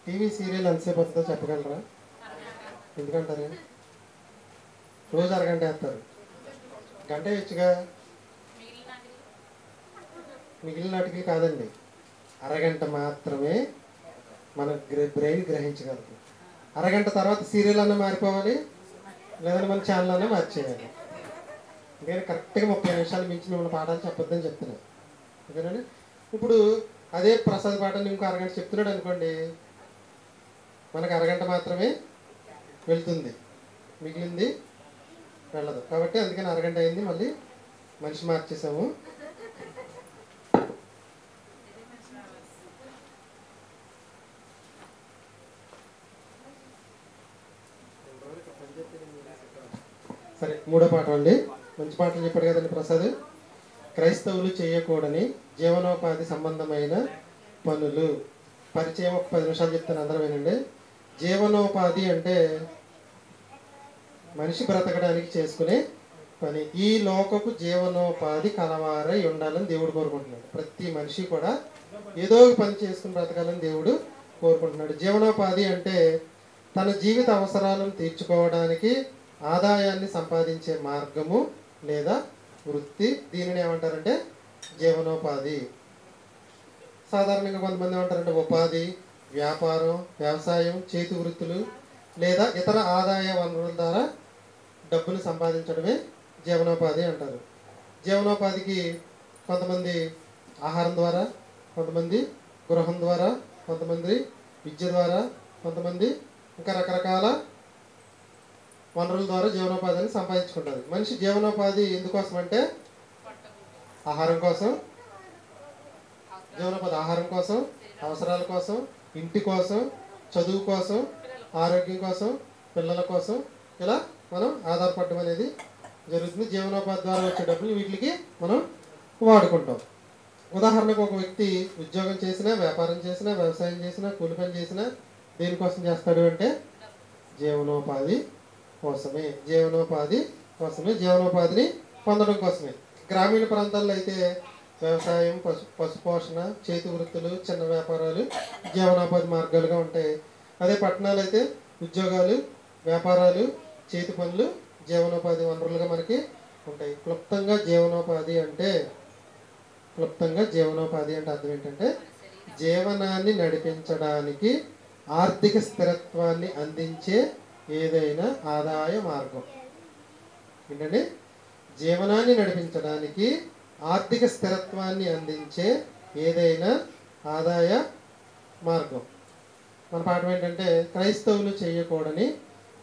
TV serial ఎంతసేపు వస్తుందో చెప్పగలరా? ఎందుకంటారు? రోజు అరగంట వేస్తారు. గంట వేయచ్చుగా. మిగిలిన నాటికి కాదండి, అరగంట మాత్రమే మన బ్రెయిన్ గ్రహించగలదు. అరగంట తర్వాత సీరియల్ అన్నా మారిపోవాలి, లేదంటే మన ఛానల్ అన్నా మార్చేయాలి. నేను కరెక్ట్గా 30 నిమిషాలు మించి మిమ్మల్ని పాఠాలు చెప్పొద్దని చెప్తున్నాను. ఓకేనండి. ఇప్పుడు అదే ప్రసాద్ పాఠాలు ఇంకో అరగంట చెప్తున్నాడు అనుకోండి, మనకు అరగంట మాత్రమే వెళ్తుంది, మిగిలింది వెళ్ళదు. కాబట్టి అందుకని అరగంట అయింది, మళ్ళీ మనిషి మార్చేసాము. సరే, మూడో పాఠం అండి. మంచి పాటలు చెప్పాడు కదండి ప్రసాద్. క్రైస్తవులు చేయకూడని జీవనోపాధి సంబంధమైన పనులు. పరిచయం ఒక 10 నిమిషాలు చెప్తాను, అందరూ వినండి. జీవనోపాధి అంటే మనిషి బ్రతకడానికి చేసుకునే పని. ఈ లోకపు జీవనోపాధి కలవారై ఉండాలని దేవుడు కోరుకుంటున్నాడు. ప్రతి మనిషి కూడా ఏదో ఒక పని చేసుకుని బ్రతకాలని దేవుడు కోరుకుంటున్నాడు. జీవనోపాధి అంటే తన జీవిత అవసరాలను తీర్చుకోవడానికి ఆదాయాన్ని సంపాదించే మార్గము లేదా వృత్తి. దీనిని ఏమంటారంటే జీవనోపాధి. సాధారణంగా కొంతమంది ఏమంటారంటే ఉపాధి, వ్యాపారం, వ్యవసాయం, చేతి వృత్తులు లేదా ఇతర ఆదాయ వనరుల ద్వారా డబ్బులు సంపాదించడమే జీవనోపాధి అంటారు. జీవనోపాధికి కొంతమంది ఆహారం ద్వారా, కొంతమంది గృహం ద్వారా, కొంతమంది విద్య ద్వారా, కొంతమంది ఇంకా రకరకాల వనరుల ద్వారా జీవనోపాధిని సంపాదించుకుంటారు. మనిషి జీవనోపాధి ఎందుకోసం అంటే ఆహారం కోసం. జీవనోపాధి ఆహారం కోసం, అవసరాల కోసం, ఇంటి కోసం, చదువు కోసం, ఆరోగ్యం కోసం, పిల్లల కోసం, ఇలా మనం ఆధారపడడం అనేది జరుగుతుంది. జీవనోపాధి ద్వారా వచ్చే డబ్బులు వీటికి మనం వాడుకుంటాం. ఉదాహరణకు ఒక వ్యక్తి ఉద్యోగం చేసినా, వ్యాపారం చేసినా, వ్యవసాయం చేసినా, కూలి పని చేసినా దేనికోసం చేస్తాడు అంటే జీవనోపాధి కోసమే. జీవనోపాధి కోసమే, జీవనోపాధిని పొందడం కోసమే. గ్రామీణ ప్రాంతాల్లో అయితే వ్యవసాయం, పశుపోషణ, చేతి వృత్తులు, చిన్న వ్యాపారాలు జీవనోపాధి మార్గాలుగా ఉంటాయి. అదే పట్టణాలు అయితే ఉద్యోగాలు, వ్యాపారాలు, చేతి పనులు జీవనోపాధి వనరులుగా మనకి ఉంటాయి. క్లుప్తంగా జీవనోపాధి అంటే అర్థం ఏంటంటే జీవనాన్ని నడిపించడానికి ఆర్థిక స్థిరత్వాన్ని అందించే ఏదైనా ఆదాయ మార్గం. ఏంటంటే జీవనాన్ని నడిపించడానికి ఆర్థిక స్థిరత్వాన్ని అందించే ఏదైనా ఆదాయ మార్గం. మన పాఠం ఏంటంటే క్రైస్తవులు చేయకూడని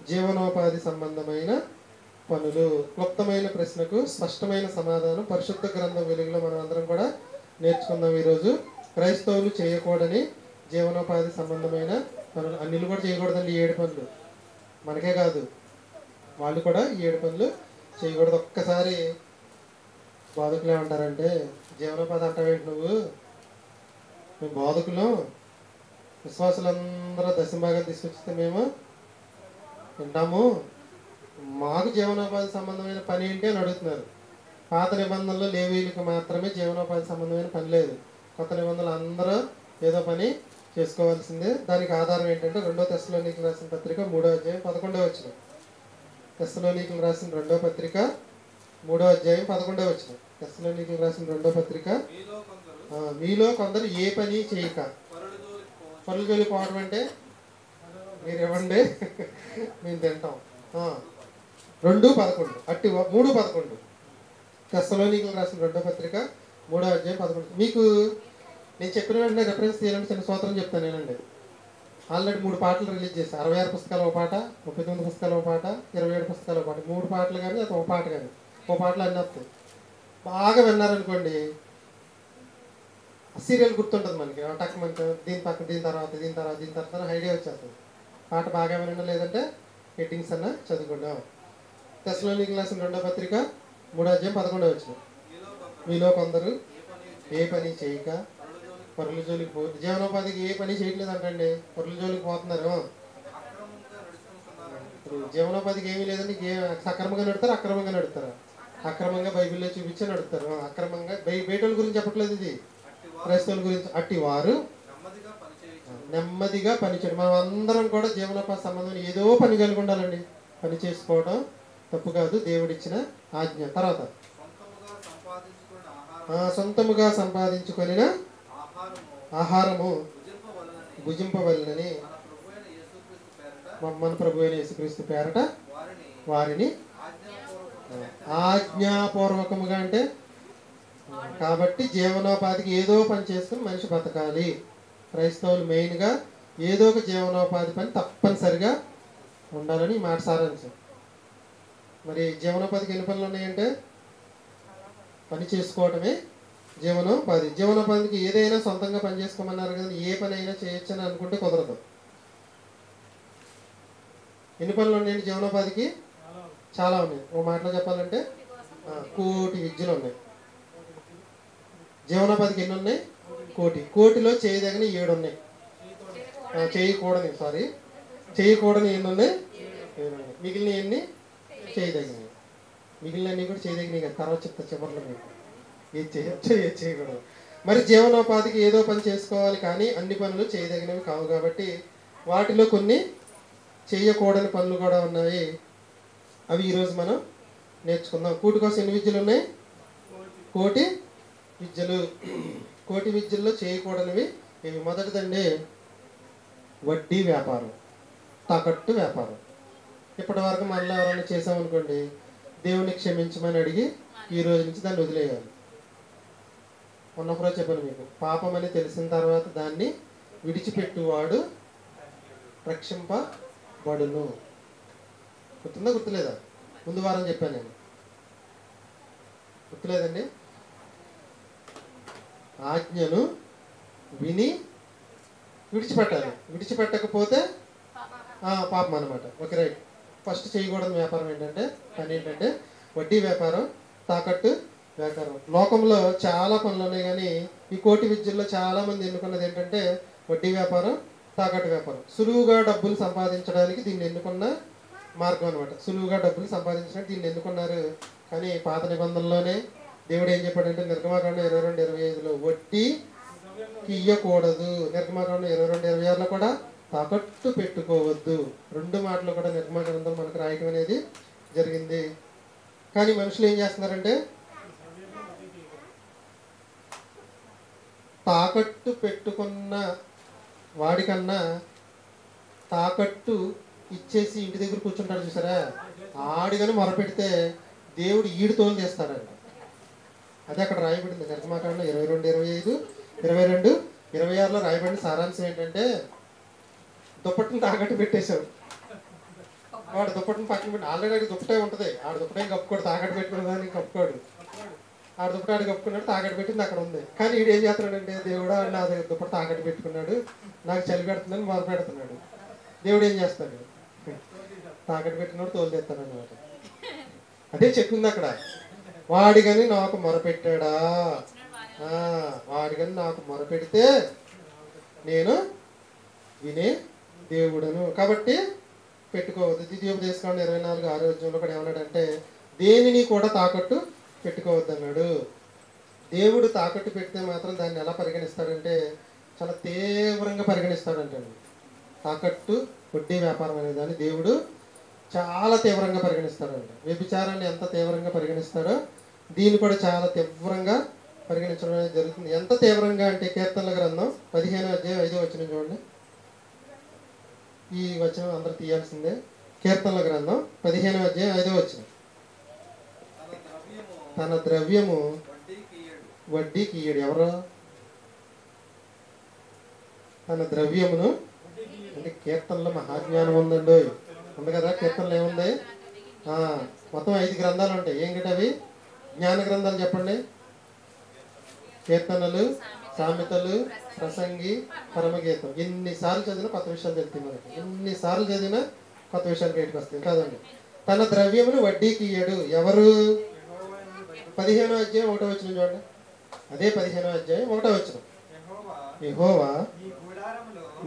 జీవనోపాధి సంబంధమైన పనులు. క్లుప్తమైన ప్రశ్నకు స్పష్టమైన సమాధానం పరిశుద్ధ గ్రంథం వెలుగులో మనం అందరం కూడా నేర్చుకుందాం ఈరోజు. క్రైస్తవులు చేయకూడని జీవనోపాధి సంబంధమైన పనులు. అన్నిలు కూడా చేయకూడదండి. 7 పనులు మనకే కాదు, వాళ్ళు కూడా 7 పనులు చేయకూడదు. ఒక్కసారి బోధకులు ఏమంటారంటే, జీవనోపాధి అంటావేంటి నువ్వు? మేము బోధకులు, విశ్వాసులందరూ దశంభాగాలు తీసుకొచ్చితే మేము వింటాము, మాకు జీవనోపాధి సంబంధమైన పని ఏంటి అని అడుగుతున్నారు. పాత నిబంధనలు లేవీలకు మాత్రమే జీవనోపాధి సంబంధమైన పని లేదు. కొత్త నిబంధనలు అందరూ ఏదో పని చేసుకోవాల్సిందే. దానికి ఆధారం ఏంటంటే 2 తెస్సలోనికీయులకు రాసిన పత్రిక 3వ అధ్యాయం 11వ వచనం. తెస్సలోనికీయులకు రాసిన 2వ పత్రిక 3వ అధ్యాయం 11వ వచనం. తెస్సలోనికీయులకు రాసిన 2వ పత్రిక, మీలో కొందరు ఏ పని చేయక. పరుల జోలికి పోవడం అంటే మీరు ఇవ్వండి మేము తింటాం. 2:11 అట్టి 3:11. తెస్సలోనికీయులకు రాసిన 2వ పత్రిక 3వ అధ్యాయం 11. మీకు నేను చెప్పిన వెంటనే రెఫరెన్స్ తీయాలంటే చిన్న స్తోత్రం చెప్తాను నేనండి. ఆల్రెడీ 3 పాటలు రిలీజ్ చేశాను. 66 పుస్తకాలు ఒక పాట, 39 పుస్తకాలు ఒక పాట, 27 పుస్తకాలు ఒక పాట. 3 పాటలు కానీ అది ఒక పాట కానీ, ఒక పాటలు అన్నీ వస్తాయి. బాగా విన్నారనుకోండి, సీరియల్ గుర్తుంటుంది మనకి. టక్ మనకి దీని పక్కన దీని తర్వాత ఐడియా వచ్చేస్తుంది. పాట బాగా వినండి, లేదంటే హెడ్డింగ్స్ అన్న చదువుకుందాం. తెస్సలోనికీయులకు రాసిన 2వ పత్రిక 3వ అధ్యాయం 11వ వచనం. మీలో కొందరు ఏ పని చేయక పరుల జోలికి పోతుంది. జీవనోపాధికి ఏ పని చేయట్లేదు అంటండి, పరుల జోలికి పోతున్నారు. జీవనోపాధికి ఏమీ లేదండి. సక్రమంగా నడుతారు, అక్రమంగా నడుతారు. అక్రమంగా బైబిల్లో చూపించి నడుతారు. అక్రమంగా బయట గురించి చెప్పట్లేదు, ఇది క్రైస్తవుల గురించి. అట్టి వారు నెమ్మదిగా పని చేయడం. మనం అందరం కూడా జీవనోపాధి సంబంధం ఏదో పని కలిగి ఉండాలండి. పని చేసుకోవడం తప్పు కాదు, దేవుడిచ్చిన ఆజ్ఞ. తర్వాత సొంతముగా సంపాదించుకొనిన ఆహారము భుజింపవలెనని మన ప్రభు అయిన యేసుక్రీస్తు పేరట వారిని ఆజ్ఞాపూర్వకముగా అంటే కాబట్టి జీవనోపాధికి ఏదో పని చేసుకుని మనిషి బతకాలి. క్రైస్తవులు మెయిన్గా ఏదో ఒక జీవనోపాధి పని తప్పనిసరిగా ఉండాలని మాట సారాంశం. మరి జీవనోపాధికి ఎన్ని పనులు ఉన్నాయంటే పని చేసుకోవటమే జీవనోపాధి. జీవనోపాధికి ఏదైనా సొంతంగా పని చేసుకోమన్నారు కదా, ఏ పని అయినా చేయొచ్చు అని అనుకుంటే కుదరదు. ఎన్ని పనులు ఉన్నాయండి జీవనోపాధికి? చాలా ఉన్నాయి. ఓ మాటలో చెప్పాలంటే కోటి విద్యలు ఉన్నాయి. జీవనోపాధికి ఎన్ని ఉన్నాయి? కోటిలో చేయదగిన 7 ఉన్నాయి. చేయకూడని ఎన్ని ఉన్నాయి? 7 ఉన్నాయి. మిగిలిన ఎన్ని చేయదగినవి? మిగిలినన్నీ కూడా చేయదగినవి కదా, తర్వాత చెప్తా చివరిలో మీకు ఏది చేయొచ్చు ఏది చేయకూడదు. మరి జీవనోపాధికి ఏదో పని చేసుకోవాలి, కానీ అన్ని పనులు చేయదగినవి కావు. కాబట్టి వాటిలో కొన్ని చేయకూడని పనులు కూడా ఉన్నాయి. అవి ఈరోజు మనం నేర్చుకుందాం. కూటి కోసం ఎన్ని విద్యలు ఉన్నాయి? కోటి విద్యలు. కోటి విద్యల్లో చేయకూడనివి ఇవి. మొదటిదండి వడ్డీ వ్యాపారం, తాకట్టు వ్యాపారం. ఇప్పటి వరకు మనలో ఎవరైనా చేసామనుకోండి, దేవుని క్షమించమని అడిగి ఈ రోజు నుంచి దాన్ని వదిలేయాలి. మొన్నొకరోజు చెప్పాను మీకు, పాపం అని తెలిసిన తర్వాత దాన్ని విడిచిపెట్టువాడు రక్షింపబడును. గుర్తుందా గుర్తులేదా? ముందు వారం చెప్పాను నేను, గుర్తులేదండి? ఆజ్ఞను విని విడిచిపెట్టాలి. విడిచిపెట్టకపోతే పాపం అనమాట. Okay, right. ఫస్ట్ చేయకూడని వ్యాపారం ఏంటంటే పని ఏంటంటే వడ్డీ వ్యాపారం, తాకట్టు వ్యాపారం. లోకంలో చాలా పనులు ఉన్నాయి, కానీ ఈ కోటి విద్యల్లో చాలామంది ఎన్నుకున్నది ఏంటంటే వడ్డీ వ్యాపారం, తాకట్టు వ్యాపారం. సులువుగా డబ్బులు సంపాదించడానికి దీన్ని ఎన్నుకున్న మార్గం అనమాట. సులువుగా డబ్బులు సంపాదించడానికి దీన్ని ఎన్నుకున్నారు. కానీ పాత నిబంధనలోనే దేవుడు ఏం చెప్పాడంటే నిర్గమాకాండం 22:25లో వడ్డీకి ఇయ్యకూడదు. నిర్గమాకాండం 22:26లో కూడా తాకట్టు పెట్టుకోవద్దు. 2 మాటలు కూడా నిర్గమాకాండం మనకు రాయటం అనేది జరిగింది. కానీ మనుషులు ఏం చేస్తున్నారంటే తాకట్టు పెట్టుకున్న వాడికన్నా తాకట్టు ఇచ్చేసి ఇంటి దగ్గర కూర్చుంటాడు చూసారా, ఆడిగానే మొరపెడితే దేవుడు ఈడు తోలు తీస్తాడంట. అదే అక్కడ రాయబడింది నిర్గమాకాండం 22:25, 22:26లో రాయబడిన సారాంశం ఏంటంటే దుప్పటిని తాకట్టు పెట్టేశాడు. వాడు దుప్పటిని పక్కన పెట్టి ఆల్రెడీ దుప్పటే ఉంటుంది, ఆడు దుప్పటే కప్పుకోడు, తాకట్టు పెట్టుకున్న దాన్ని కప్పుకోడు. ఆడు దుప్పటి ఆడు కప్పుకున్నాడు, తాకట్టు పెట్టింది అక్కడ ఉంది. కానీ ఈడు ఏం చేస్తున్నాడంటే దేవుడు నా దగ్గర దుప్పటి తాకట్టు పెట్టుకున్నాడు, నాకు చలి పెడుతుందని మొదలు పెడుతున్నాడు. దేవుడు ఏం చేస్తాడు? తాకట్టు పెట్టినోడు తోలు తెస్తాడు అన్నమాట. అదే చెప్పింది అక్కడ. వాడిగని నాకు మొరపెట్టాడా, వాడిగని నాకు మొరపెడితే నేను వినే దేవుడను. కాబట్టి పెట్టుకోవద్దు. ద్వితీయోపదేశకాండం 24:6 కూడా ఏమన్నాడంటే దేనిని కూడా తాకట్టు పెట్టుకోవద్దు అన్నాడు. దేవుడు తాకట్టు పెడితే మాత్రం దాన్ని ఎలా పరిగణిస్తాడంటే చాలా తీవ్రంగా పరిగణిస్తాడంటే. తాకట్టు వడ్డీ వ్యాపారం అనే దాన్ని దేవుడు చాలా తీవ్రంగా పరిగణిస్తాడంట. వ్యభిచారాన్ని ఎంత తీవ్రంగా పరిగణిస్తాడో దీన్ని కూడా చాలా తీవ్రంగా పరిగణించడం అనేది జరుగుతుంది. ఎంత తీవ్రంగా అంటే కీర్తనల గ్రంథం 15:5 చూడండి. ఈ వచనం అందరూ తీయాల్సిందే. కీర్తనల గ్రంథం 15:5 తన ద్రవ్యము వడ్డీకి ఇయ్యడు. ఎవరు? తన ద్రవ్యమును అంటే కీర్తనలో మహాజ్ఞానం ఉందండి. ఉంది కదా, కీర్తనలు ఏముంది? మొత్తం 5 గ్రంథాలు ఉంటాయి. ఏంటంటే అవి జ్ఞాన గ్రంథాలు చెప్పండి. కీర్తనలు, సామెతలు, ప్రసంగి, పరమగీతం. ఎన్నిసార్లు చదివినా కొత్త విషయాలు తెలుస్తాయి మనకి. ఎన్నిసార్లు చదివినా కొత్త విషయాలు బయటకు వస్తాయి కాదండి. తన ద్రవ్యమును వడ్డీకి ఇయ్యడు. ఎవరు? 15:1 చూడండి. అదే 15:1 యెహోవా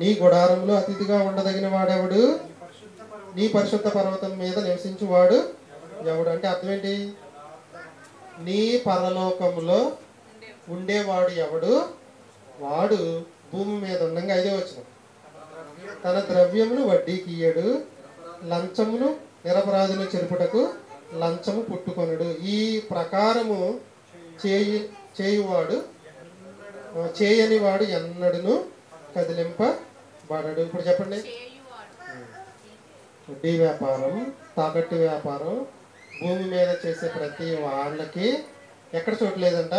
నీ గుడారంలో అతిథిగా ఉండదగిన వాడెవడు? నీ పరిశుద్ధ పర్వతం మీద నివసించువాడు ఎవడు? అంటే అర్థం ఏంటి? నీ పరలోకములో ఉండేవాడు ఎవడు? వాడు భూమి మీద ఉండగా 5వ వచనం తన ద్రవ్యమును వడ్డీకి ఇయ్యడు, లంచమును నిరపరాధులు చెరుపుటకు లంచము పుట్టుకొనుడు. ఈ ప్రకారము చేయువాడు చేయని వాడు ఎన్నడును కదిలింపబడడు. ఇప్పుడు చెప్పండి, వడ్డీ వ్యాపారం, తాకట్టు వ్యాపారం, భూమి మీద చేసే ప్రతి వాళ్ళకి ఎక్కడ చోటు లేదంట?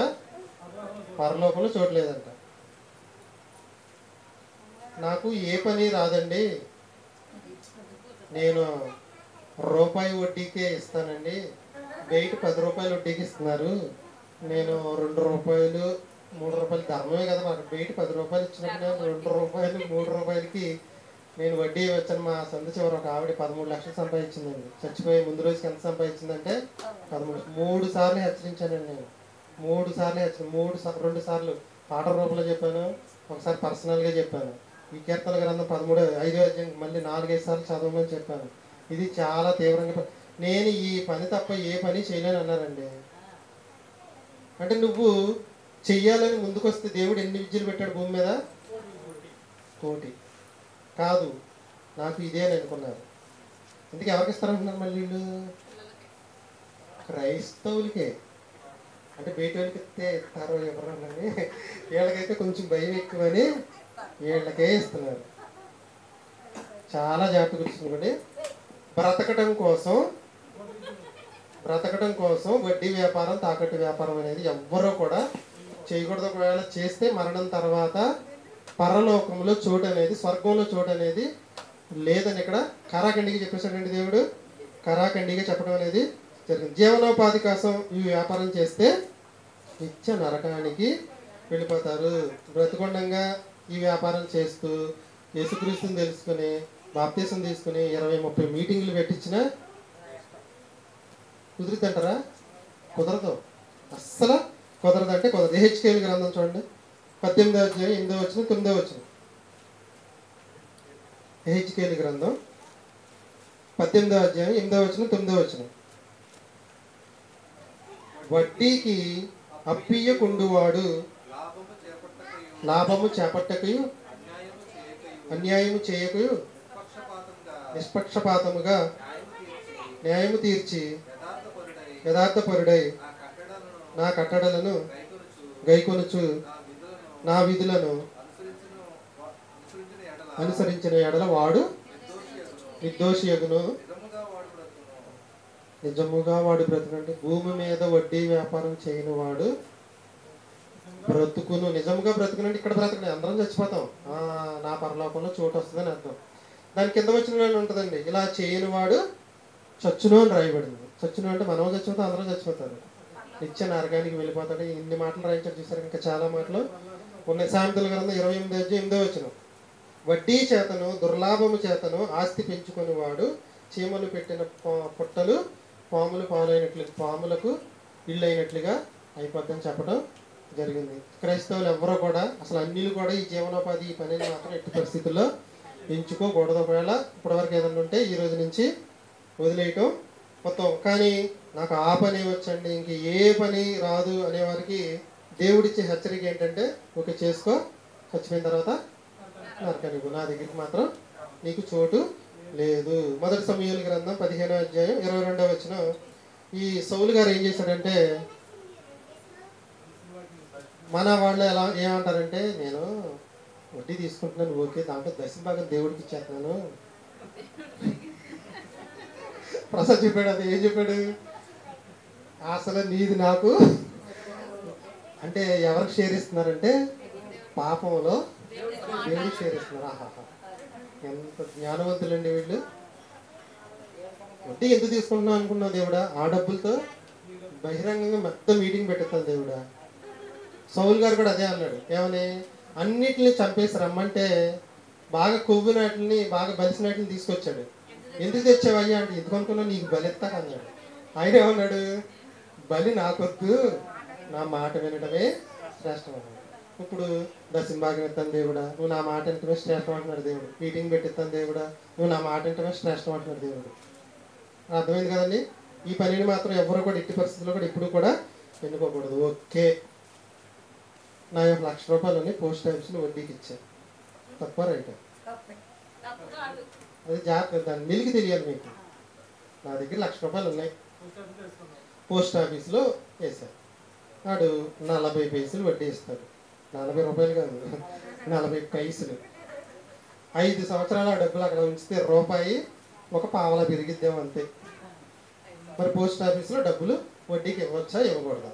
పరలోకంలో చోటు లేదంట. నాకు ఏ పని రాదండి, నేను రూపాయి వడ్డీకే ఇస్తానండి, బయట 10 రూపాయలు వడ్డీకి ఇస్తున్నారు, నేను 2 రూపాయలు 3 రూపాయలు ధర్మమే కదా, మాకు బయట 10 రూపాయలు ఇచ్చినప్పుడు నేను 2 రూపాయలు 3 రూపాయలకి నేను వడ్డీ వచ్చాను. మా సందు చివరి ఒక ఆవిడ 13 లక్షలు సంపాదించిందండి. చచ్చిపోయి ముందు రోజుకి ఎంత సంపాదించిందంటే 13. 3 సార్లు హెచ్చరించానండి నేను, 3 సార్లు హెచ్చరించాను. 2 సార్లు పాట రూపంలో చెప్పాను, ఒకసారి పర్సనల్గా చెప్పాను. ఈ కీర్తన గ్రంథం 5వ అధ్యాయం మళ్ళీ 4-5 సార్లు చదవమని చెప్పాను. ఇది చాలా తీవ్రంగా, నేను ఈ పని తప్ప ఏ పని చేయలేను అన్నారండి. అంటే నువ్వు చెయ్యాలని ముందుకొస్తే దేవుడు ఎన్ని విద్యలు పెట్టాడు భూమి మీద? 1 కాదు, నాకు ఇదే అని అనుకున్నారు. అందుకే ఎవరికి ఇస్తారంటున్నారు మళ్ళీ వీళ్ళు? క్రైస్తవులకే. అంటే బయట వాళ్ళకి ఇస్తే ఇస్తారో ఎవరని, వీళ్ళకైతే కొంచెం భయం ఎక్కువని వీళ్ళకే ఇస్తున్నారు. చాలా జాగ్రత్త గుర్తుంచుకోండి. బ్రతకడం కోసం వడ్డీ వ్యాపారం, తాకట్టు వ్యాపారం అనేది ఎవ్వరూ కూడా చేయకూడదు. ఒకవేళ చేస్తే మరణం తర్వాత పరలోకంలో చోటు అనేది, స్వర్గంలో చోటు అనేది లేదని ఇక్కడ కరాఖండిగా చెప్పేశాడండి దేవుడు. కరాఖండిగా చెప్పడం అనేది జరిగింది. జీవనోపాధి కోసం ఈ వ్యాపారం చేస్తే నిత్య నరకానికి వెళ్ళిపోతారు. బ్రతికొండంగా ఈ వ్యాపారం చేస్తూ యేసుక్రీస్తుని తెలుసుకుని బాప్తీసం తీసుకుని 20-30 మీటింగులు పెట్టించినా కుదురుతుంటారా? కుదరదు, అస్సలు కుదరదు. అంటే కుదరదు. హెచ్కేఎల్ గ్రంథం చూడండి, 18వ అధ్యాయం 8వ వచనం 9వ వచనం. హెచ్కేఎల్ గ్రంథం 18వ అధ్యాయం 8వ వచనం 9వ వచనం. వడ్డీకి అప్పియ్యకుండువాడు లాభము చేపట్టకయు అన్యాయము చేయకయు నిష్పక్షపాతముగా న్యాయము తీర్చి యథార్థపరుడై నా కట్టడలను గైకొనుచు నా విధులను అనుసరించిన ఎడల వాడు నిర్దోషియగును. నిజముగా వాడు బ్రతుకండి. భూమి మీద వడ్డీ వ్యాపారం చేయని వాడు బ్రతుకును. నిజంగా బ్రతుకునండి. ఇక్కడ బ్రతకండి, అందరం చచ్చిపోతాం, నా పరలోకంలో చోటు వస్తుందని అర్థం. దాని కింద వచ్చిన ఉంటుందండి, ఇలా చేయని వాడు చచ్చును అని రాయబడింది. చచ్చును అంటే మనం చచ్చిపోతాం, అందరం చచ్చిపోతారు, నిత్య నరకానికి వెళ్ళిపోతాడు. ఇన్ని మాటలు రాయించారు చూసారు. ఇంకా చాలా మాటలు ఉన్నాయి. సామెతల గ్రంథం 28వ అధ్యాయం 8వ వచనం. వడ్డీ చేతను దుర్లాభము చేతను ఆస్తి పెంచుకుని వాడు చీమలు పెట్టిన పుట్టలు పాములకు ఇల్లు అయినట్లుగా అయిపోద్దని చెప్పడం జరిగింది. క్రైస్తవులు ఎవరో కూడా, అసలు అన్నిలు కూడా ఈ జీవనోపాధి ఈ పనిని మాత్రం ఎట్టి పరిస్థితుల్లో ఎంచుకోకూడదు. ఒకవేళ ఇప్పటివరకు ఏదన్నా ఉంటే ఈ రోజు నుంచి వదిలేయటం మొత్తం. కానీ నాకు ఆ పని వచ్చండి, ఇంక ఏ పని రాదు అనేవారికి దేవుడిచ్చే హెచ్చరిక ఏంటంటే, ఓకే చేసుకో, చచ్చిపోయిన తర్వాత నరకనివ్వు, నా దగ్గరికి మాత్రం నీకు చోటు లేదు. మొదటి సమూయేలు గ్రంథం 15వ అధ్యాయం 22వ వచనం. ఈ సౌలు గారు ఏం చేశాడంటే, మన వాళ్ళు ఏమంటారంటే, నేను వడ్డీ తీసుకుంటున్నాను, ఓకే, దాంట్లో దశభాగం దేవుడికి ఇచ్చేస్తున్నాను. ప్రసాద్ చెప్పాడు, అది ఏం చెప్పాడు, అసలు నీది నాకు అంటే ఎవరికి షేర్ ఇస్తున్నారంటే పాపంలో దేవుడికి షేర్ ఇస్తున్నారు. ఆహాహా, ఎంత జ్ఞానవంతులండి వీళ్ళు. వడ్డీ ఎంత తీసుకుంటున్నావు అనుకున్నావు దేవుడా? ఆ డబ్బులతో బహిరంగంగా మొత్తం మీటింగ్ పెట్టేస్తాను దేవుడా. సౌలు గారు కూడా అదే అన్నాడు. ఏమని? అన్నిటిని చంపేసి రమ్మంటే బాగా కొవ్వునాటిని, బాగా బలిసినాటిని తీసుకొచ్చాడు. ఎందుకు తెచ్చావయ్యా అంటే, ఎందుకు అనుకున్నావు, నీకు బలి ఎత్తాక అన్నాడు. ఆయన ఏమన్నాడు, బలి నాకొద్దు, నా మాట వినడమే శ్రేష్టం అన్నాడు. ఇప్పుడు దశంభాగం ఇస్తాను దేవుడా, నువ్వు నా మాట వినటమే శ్రేష్టం అంటున్నాడు దేవుడు. మీటింగ్ పెట్టిస్తాను దేవుడా, నువ్వు నా మాట వినటమే శ్రేష్టం అంటున్నాడు దేవుడు. అర్థమైంది కదండి? ఈ పనిని మాత్రం ఎవరు కూడా ఎట్టి పరిస్థితుల్లో కూడా ఇప్పుడు కూడా ఎన్నుకోకూడదు. ఓకే, నా 1,00,000 రూపాయలని పోస్ట్ ఆఫీస్లో వడ్డీకి ఇచ్చాను, తప్ప రైట్? అది జాగ్రత్త, దాన్ని మెలికి తెలియాలి మీకు. నా దగ్గర ₹1,00,000 ఉన్నాయి, పోస్ట్ ఆఫీస్లో వేశారు. వాడు 40 పైసలు వడ్డీ ఇస్తాడు. ₹40 కాదు, 40 పైసలు. 5 సంవత్సరాలు ఆ డబ్బులు అక్కడ ఉంచితే రూపాయి ఒక పావలా పెరిగిద్దాం అంతే. మరి పోస్ట్ ఆఫీస్లో డబ్బులు వడ్డీకి ఇవ్వచ్చా ఇవ్వకూడదా?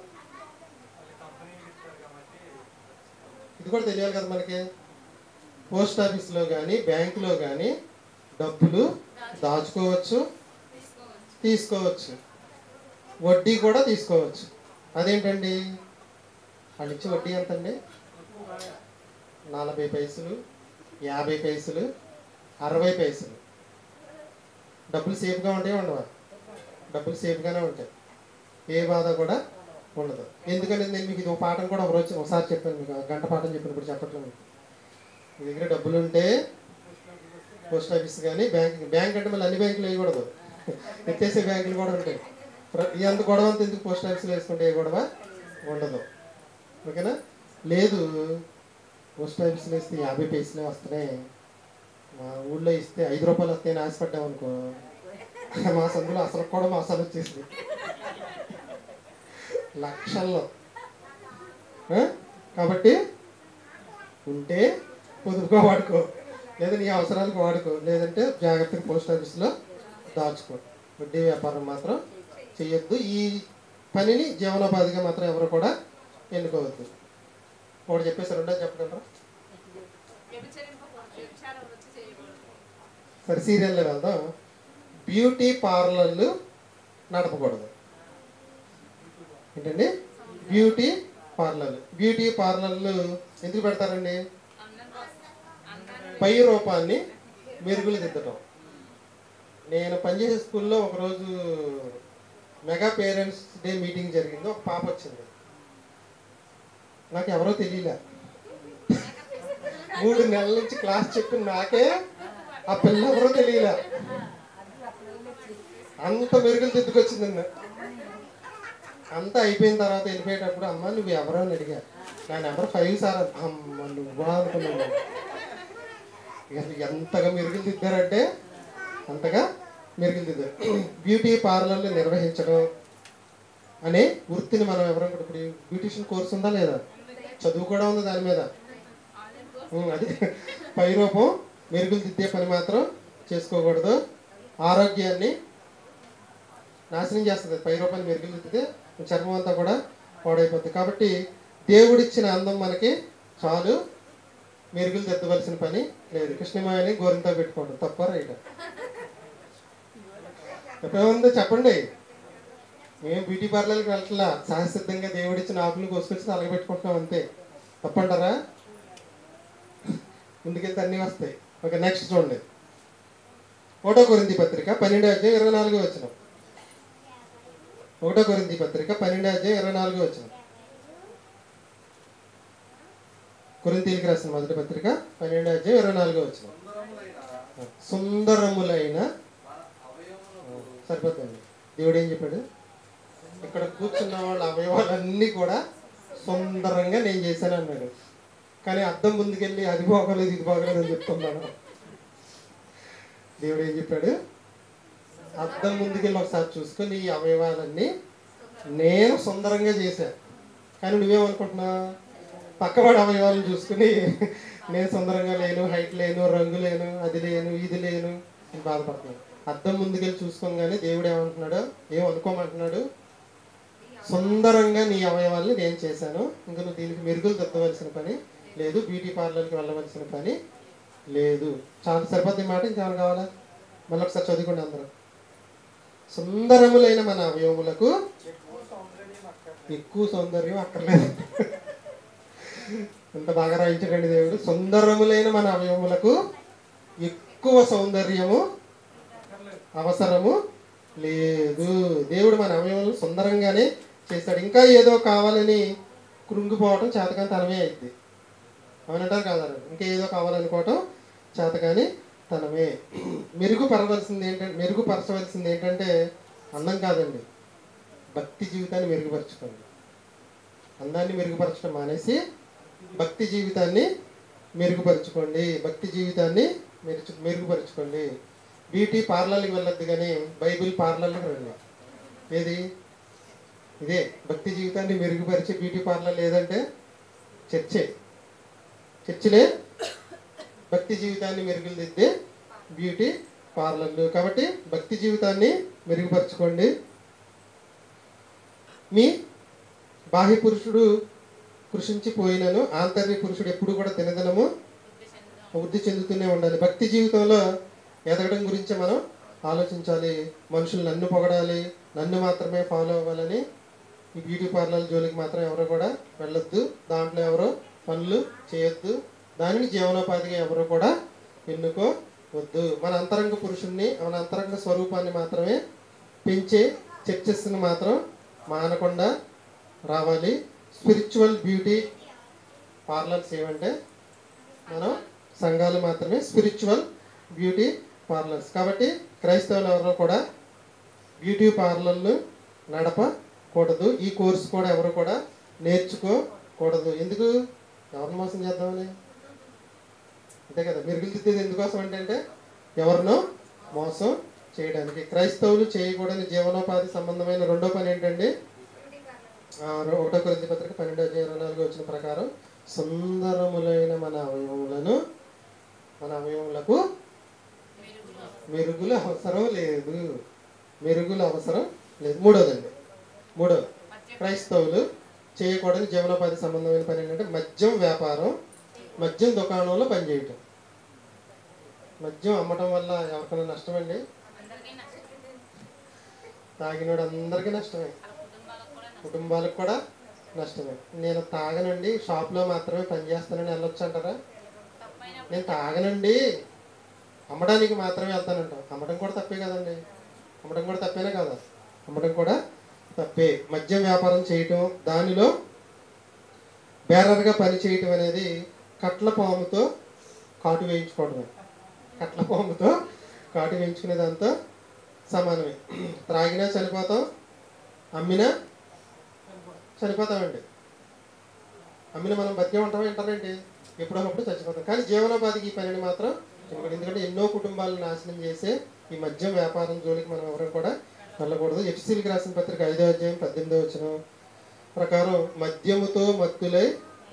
ఇది కూడా తెలియాలి కదా మనకి. పోస్ట్ ఆఫీస్లో కానీ బ్యాంకులో కానీ డబ్బులు దాచుకోవచ్చు, తీసుకోవచ్చు, వడ్డీ కూడా తీసుకోవచ్చు. అదేంటండి? వాళ్ళు ఇచ్చే వడ్డీ ఎంతండి? 40 పైసలు, 50 పైసలు, 60 పైసలు. డబ్బులు సేఫ్గా ఉంటాయి ఉండవా? డబ్బులు సేఫ్గానే ఉంటాయి, ఏ బాధ కూడా ఉండదు. ఎందుకంటే నేను మీకు ఇది ఒక పాఠం కూడా ఒకసారి చెప్పాను, మీకు గంట పాఠం చెప్పినప్పుడు చెప్పట్లేదు. మీ దగ్గర డబ్బులు ఉంటే పోస్ట్ ఆఫీస్ కానీ బ్యాంక్ అంటే మళ్ళీ అన్ని బ్యాంకులు వేయకూడదు, ఎత్తేసే బ్యాంకులు కూడా ఉంటాయి. ఎంత గొడవ అంత ఎందుకు పోస్ట్ ఆఫీస్లో వేసుకుంటే ఏ గొడవ ఉండదు, ఓకేనా? లేదు, పోస్ట్ ఆఫీస్లో ఇస్తే 50 పైసలే వస్తున్నాయి, మా ఊళ్ళో ఇస్తే ₹5 వస్తాయని ఆశపడ్డాం అనుకో, మా సందులో అసలు కూడా మోసాలు వచ్చేసింది లక్షల్లో. కాబట్టి ఉంటే పొదుపుగా వాడుకో, లేదా నీ అవసరాలకు వాడుకో, లేదంటే జాగ్రత్తగా పోస్ట్ ఆఫీస్లో దాచుకో. వడ్డీ వ్యాపారం మాత్రం చేయొద్దు. ఈ పనిని జీవనోపాధిగా మాత్రం ఎవరు కూడా ఎన్నుకోవద్దు. ఒకటి చెప్పేసి రెండో చెప్పగలరా? సరే, సీరియల్లో వెళ్దాం. బ్యూటీ పార్లర్లు నడపకూడదు. ఏంటండి? బ్యూటీ పార్లర్లు ఎందుకు పెడతారండి? పై రూపాన్ని మెరుగులు దిద్దటం. నేను పనిచేసే స్కూల్లో ఒకరోజు మెగా పేరెంట్స్ డే మీటింగ్ జరిగింది. ఒక పాప వచ్చింది, నాకు ఎవరో తెలియలే. 3 నెలల నుంచి క్లాస్ చెప్పిన నాకే ఆ పిల్ల ఎవరో తెలియలే. అంత మెరుగులు దిద్దుకొచ్చింది. అంతా అయిపోయిన తర్వాత వెళ్ళిపోయేటప్పుడు, అమ్మ నువ్వు ఎవరో అని అడిగా. నా నెంబర్ 5 సార్. అమ్మ నువ్వా అనుకున్నాను. ఎంతగా మెరుగులు దిద్దారంటే అంతగా మెరుగులు దిద్దారు. బ్యూటీ పార్లర్లు నిర్వహించడం అనే వృత్తిని మనం ఎవరైనా ఇప్పుడు బ్యూటిషియన్ కోర్స్ ఉందా లేదా? చదువు కూడా ఉంది దాని మీద. అది పై రూపం మెరుగులు దిద్దే పని మాత్రం చేసుకోకూడదు. ఆరోగ్యాన్ని నాశనం చేస్తుంది. పై రూపాన్ని మెరుగులు దిద్దితే చర్మం అంతా కూడా పాడైపోతుంది. కాబట్టి దేవుడిచ్చిన అందం మనకి చాలు, మెరుగులు దిద్దవలసిన పని లేదు. కృష్ణమాయని గోరింతా పెట్టుకోండి, తప్ప రైట్? తప్పేముందో చెప్పండి. మేము బ్యూటీ పార్లర్కి వెళ్ళట్లా, సహసిద్ధంగా దేవుడిచ్చిన ఆకులు కోసుకొచ్చి తలగ పెట్టుకుంటున్నాం అంతే. తప్పంటారా? ముందుకెళ్తే అన్నీ వస్తాయి. ఓకే, నెక్స్ట్ చూడండి. 1 కొరింథీ పత్రిక 12:24. 1 కొరింథీ పత్రిక 12:24. కొరింథీయులకు రాసిన మొదటి పత్రిక 12:24. సుందరములైన, సరిపోతుంది. దేవుడు ఏం చెప్పాడు? ఇక్కడ కూర్చున్న వాళ్ళ అవయవాలన్నీ కూడా సుందరంగా నేను చేశాను అన్నాడు. కానీ అద్దం ముందుకెళ్ళి అది బాగోలేదు ఇది బాగోలేదు అని చెప్తున్నాను. దేవుడు ఏం చెప్పాడు? అద్దం ముందుకెళ్ళి ఒకసారి చూసుకొని ఈ అవయవాలన్నీ నేను సుందరంగా చేశాను. కానీ నువ్వేమనుకుంటున్నావు? పక్కవాడి అవయవాలను చూసుకుని నేను సుందరంగా లేను, హైట్ లేను, రంగు లేను, అది లేను, ఇది లేను అని బాధపడుతున్నాను. అద్దం ముందుకెళ్ళి చూసుకోగానే దేవుడు ఏమంటున్నాడు? ఏమనుకోమంటున్నాడు? సుందరంగా నీ అవయవాల్ని నేను చేశాను, ఇంకా నువ్వు దీనికి మెరుగులు దిద్దవలసిన పని లేదు, బ్యూటీ పార్లర్కి వెళ్ళవలసిన పని లేదు. చాలా సరిపోతుంది మాట. ఇంకేమైనా కావాలా? మళ్ళీ ఒకసారి చదువుకోండి అందరూ. సుందరములైన మన అవయవములకు ఎక్కువ సౌందర్యం అక్కర్లేదు. ఎంత బాగా రాయించాడండి దేవుడు. సుందరములైన మన అవయవములకు ఎక్కువ సౌందర్యము అవసరము లేదు. దేవుడు మన అవయవాలను సుందరంగానే చేశాడు. ఇంకా ఏదో కావాలని కృంగిపోవటం చేతకాని తనమే అయింది. అవునంటారు కాదారు? ఇంకా ఏదో కావాలనుకోవటం చేతకాని తనమే. మెరుగుపరచవలసింది ఏంటంటే అందం కాదండి, భక్తి జీవితాన్ని మెరుగుపరచుకోండి. అందాన్ని మెరుగుపరచడం మానేసి భక్తి జీవితాన్ని మెరుగుపరచుకోండి. భక్తి జీవితాన్ని మెరుగుపరుచుకోండి. బ్యూటీ పార్లర్కి వెళ్ళొద్దు కానీ బైబిల్ పార్లర్కి రండి. ఏది ఇదే భక్తి జీవితాన్ని మెరుగుపరిచే బ్యూటీ పార్లర్ లేదంటే చర్చిలే భక్తి జీవితాన్ని మెరుగుదిద్దే బ్యూటీ పార్లర్లు. కాబట్టి భక్తి జీవితాన్ని మెరుగుపరచుకోండి. మీ బాహ్య పురుషుడు కృషించిపోయినను ఆంతర్య పురుషుడు ఎప్పుడు కూడా దినదినము వృద్ధి చెందుతూనే ఉండాలి. భక్తి జీవితంలో ఎదగడం గురించి మనం ఆలోచించాలి. మనుషులు నన్ను పొగడాలి, నన్ను మాత్రమే ఫాలో అవ్వాలని ఈ బ్యూటీ పార్లర్ జోలికి మాత్రం ఎవరు కూడా వెళ్ళొద్దు. దాంట్లో ఎవరో పనులు చేయొద్దు. దానిని జీవనోపాధిగా ఎవరు కూడా ఎన్నుకోవద్దు. మన అంతరంగ పురుషుణ్ణి, మన అంతరంగ స్వరూపాన్ని మాత్రమే పెంచే చర్చస్ని మాత్రం మానకుండా రావాలి. స్పిరిచువల్ బ్యూటీ పార్లర్స్ ఏమంటే మనం సంఘాలు మాత్రమే స్పిరిచువల్ బ్యూటీ పార్లర్స్. కాబట్టి క్రైస్తవులు ఎవరు కూడా బ్యూటీ పార్లర్లు నడపకూడదు. ఈ కోర్సు కూడా ఎవరు కూడా నేర్చుకోకూడదు. ఎందుకు? ఎవరిని మోసం చేద్దామని, అంతే కదా. మెరుగుదిద్దేది ఎందుకోసం అంటే ఎవరినో మోసం చేయడానికి. క్రైస్తవులు చేయకూడని జీవనోపాధి సంబంధమైన రెండో పని ఏంటండి? 1 కొరింథీ పత్రిక 12:24 వచ్చిన ప్రకారం సుందరములైన మన అవయవములకు మెరుగుల అవసరం లేదు. మూడోది క్రైస్తవులు చేయకూడని జీవనోపాధి సంబంధమైన పని ఏంటంటే మద్యం వ్యాపారం, మద్యం దుకాణంలో పనిచేయటం. మద్యం అమ్మటం వల్ల ఎవరికైనా నష్టమండి? తాగినోడు అందరికీ నష్టమే, కుటుంబాలకు కూడా నష్టమే. నేను తాగనండి, షాప్లో మాత్రమే పనిచేస్తానని వెళ్ళొచ్చు అంటారా? నేను తాగనండి, అమ్మడానికి మాత్రమే వెళ్తానంటాం. అమ్మడం కూడా తప్పే కదండి. అమ్మడం కూడా తప్పేనే కదా? అమ్మడం కూడా తప్పే. మద్యం వ్యాపారం చేయటం, దానిలో బేరర్గా పని చేయటం అనేది కట్ల పాముతో కాటు వేయించుకోవడమే. కట్ల పాముతో కాటు వేయించుకునే దాంతో సమానమే. త్రాగినా చనిపోతాం, అమ్మినా చనిపోతామండి. అమ్మినా మనం బతికే ఉంటామా? ఏంటారండి, ఎప్పుడొకప్పుడు చచ్చిపోతాం. కానీ జీవనోపాధికి ఈ పనిని మాత్రం ఎందుకంటే ఎన్నో కుటుంబాలను నాశనం చేసే ఈ మద్యం వ్యాపారం జోలికి మనం ఎవరు కూడా వెళ్ళకూడదు. ఎఫెసీయులకు రాసిన పత్రిక 5:18 ప్రకారం మద్యముతో మత్తులై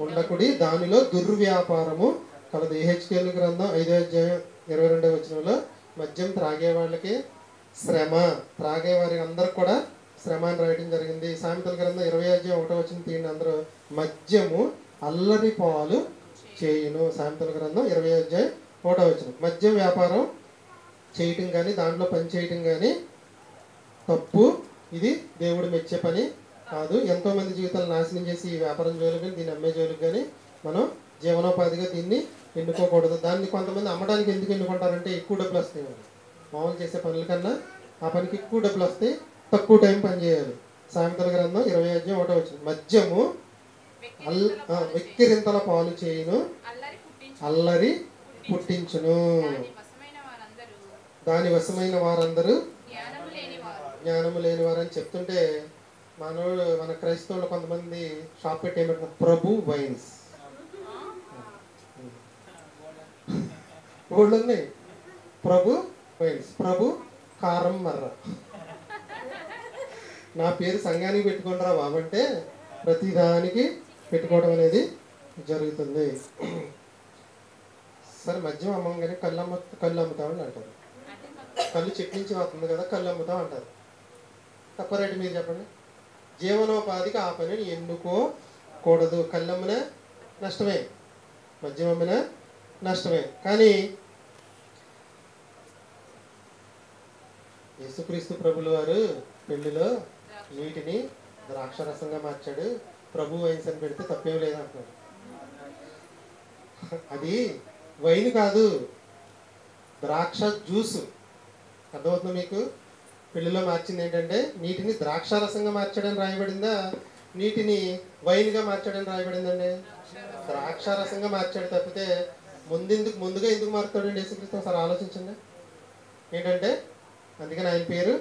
ఉండకుడి, దానిలో దుర్వ్యాపారము కలదు. యెహెజ్కేలు గ్రంథం 5:22 మద్యం త్రాగే వాళ్ళకి శ్రమ, త్రాగే వారికి అందరికి కూడా శ్రమ అని రాయడం జరిగింది. సామెతల గ్రంథం 20:1 తీయండి అందరూ. మద్యము అల్లరి పాలు చేయును. సామెతల గ్రంథం 20:1. మద్యం వ్యాపారం చేయటం కానీ దాంట్లో పని చేయటం కానీ తప్పు. ఇది దేవుడు మెచ్చే పని కాదు. ఎంతోమంది జీవితాలు నాశనం చేసి ఈ వ్యాపారం జోలికి కానీ దీన్ని అమ్మే జోలికి కానీ మనం జీవనోపాధిగా దీన్ని ఎన్నుకోకూడదు. దాన్ని కొంతమంది అమ్మడానికి ఎందుకు ఎన్నుకుంటారంటే ఎక్కువ డబ్బులు వస్తాయి. మామూలు చేసే పనుల కన్నా ఆ పనికి ఎక్కువ డబ్బులు వస్తాయి, తక్కువ టైం పని చేయాలి. సామెతల గ్రంథం 20:1 మద్యము వెక్కిరింతల పాలు చేయును, అల్లరి పుట్టించును, దాని వశమైన వారందరూ జ్ఞానము లేని వారు అని చెప్తుంటే మన క్రైస్తవులు కొంతమంది షాప్ పెట్టి ఏమంటారు, ప్రభు వైన్స్ ఊళ్ళో ఉన్నాయి. ప్రభు వైన్స్, ప్రభు కారం మర్ర. నా పేరు సంఘానికి పెట్టుకుంటారా బాబంటే ప్రతిదానికి పెట్టుకోవడం అనేది జరుగుతుంది. సరే మద్యం అమ్మం కానీ కళ్ళు అమ్ముతామని అంటారు. కళ్ళు చెట్టు నుంచి వస్తుంది కదా, కళ్ళు అమ్ముతాం అంటారు. తప్పరేంటి మీరు చెప్పండి? జీవనోపాధికి ఆ పనిని ఎన్నుకోకూడదు. కళ్ళు అమ్మినా నష్టమే, మద్యం అమ్మినా నష్టమే. కానీ యేసుక్రీస్తు ప్రభుల వారు పెళ్లిలో నీటిని ద్రాక్షరసంగా మార్చాడు. ప్రభు వైన్స్ అని పెడితే తప్పేం లేదంటున్నాడు. అది వైన్ కాదు, ద్రాక్ష జ్యూసు. అర్థమవుతుంది మీకు? పెళ్లిలో మార్చింది ఏంటంటే నీటిని ద్రాక్షారసంగా మార్చాడని రాయబడిందా, నీటిని వైన్గా మార్చాడని రాయబడిందండి? ద్రాక్షారసంగా మార్చాడు తప్పితే ముందుగా ఎందుకు మారుతాడండి యేసుక్రీస్తు? ఒకసారి ఆలోచించండి. ఏంటంటే అందుకని ఆయన పేరు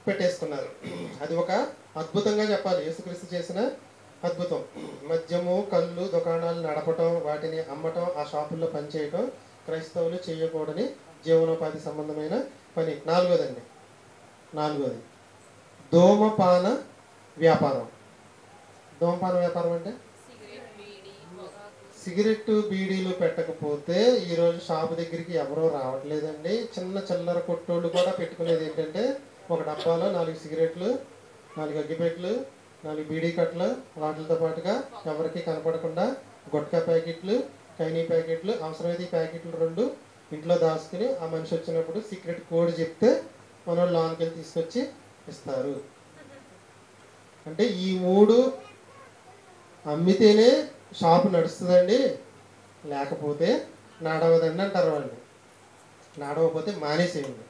పెట్టేసుకున్నారు. అది ఒక అద్భుతంగా చెప్పాలి, యేసుక్రీస్తు చేసిన అద్భుతం. మద్యము, కళ్ళు దుకాణాలు నడపటం, వాటిని అమ్మటం, ఆ షాపుల్లో పనిచేయటం క్రైస్తవులు చేయకూడని జీవనోపాధి సంబంధమైన పని. నాలుగోది ధూమపాన వ్యాపారం. ధూమపాన వ్యాపారం అంటే సిగరెట్ బీడీలు పెట్టకపోతే ఈరోజు షాపు దగ్గరికి ఎవరో రావట్లేదండి. చిన్న చిల్లర కొట్టోళ్ళు కూడా పెట్టుకునేది ఏంటంటే ఒక డబ్బాలో 4 సిగరెట్లు, 4 అగ్గిపెట్లు, 4 బీడీ కట్టలు, వాటితో పాటుగా ఎవరికి కనపడకుండా గుట్కా ప్యాకెట్లు, కైనీ ప్యాకెట్లు, అవసరమైతే ఈ ప్యాకెట్లు 2 ఇంట్లో దాచుకుని ఆ మనిషి వచ్చినప్పుడు సీక్రెట్ కోడ్ చెప్తే మనోళ్ళు లోనికి వెళ్ళి తీసుకొచ్చి ఇస్తారు. అంటే ఈ 3 అమ్మితేనే షాపు నడుస్తుందండి, లేకపోతే నడవదండి అంటారు వాళ్ళు. నడవకపోతే మానేసేయండి,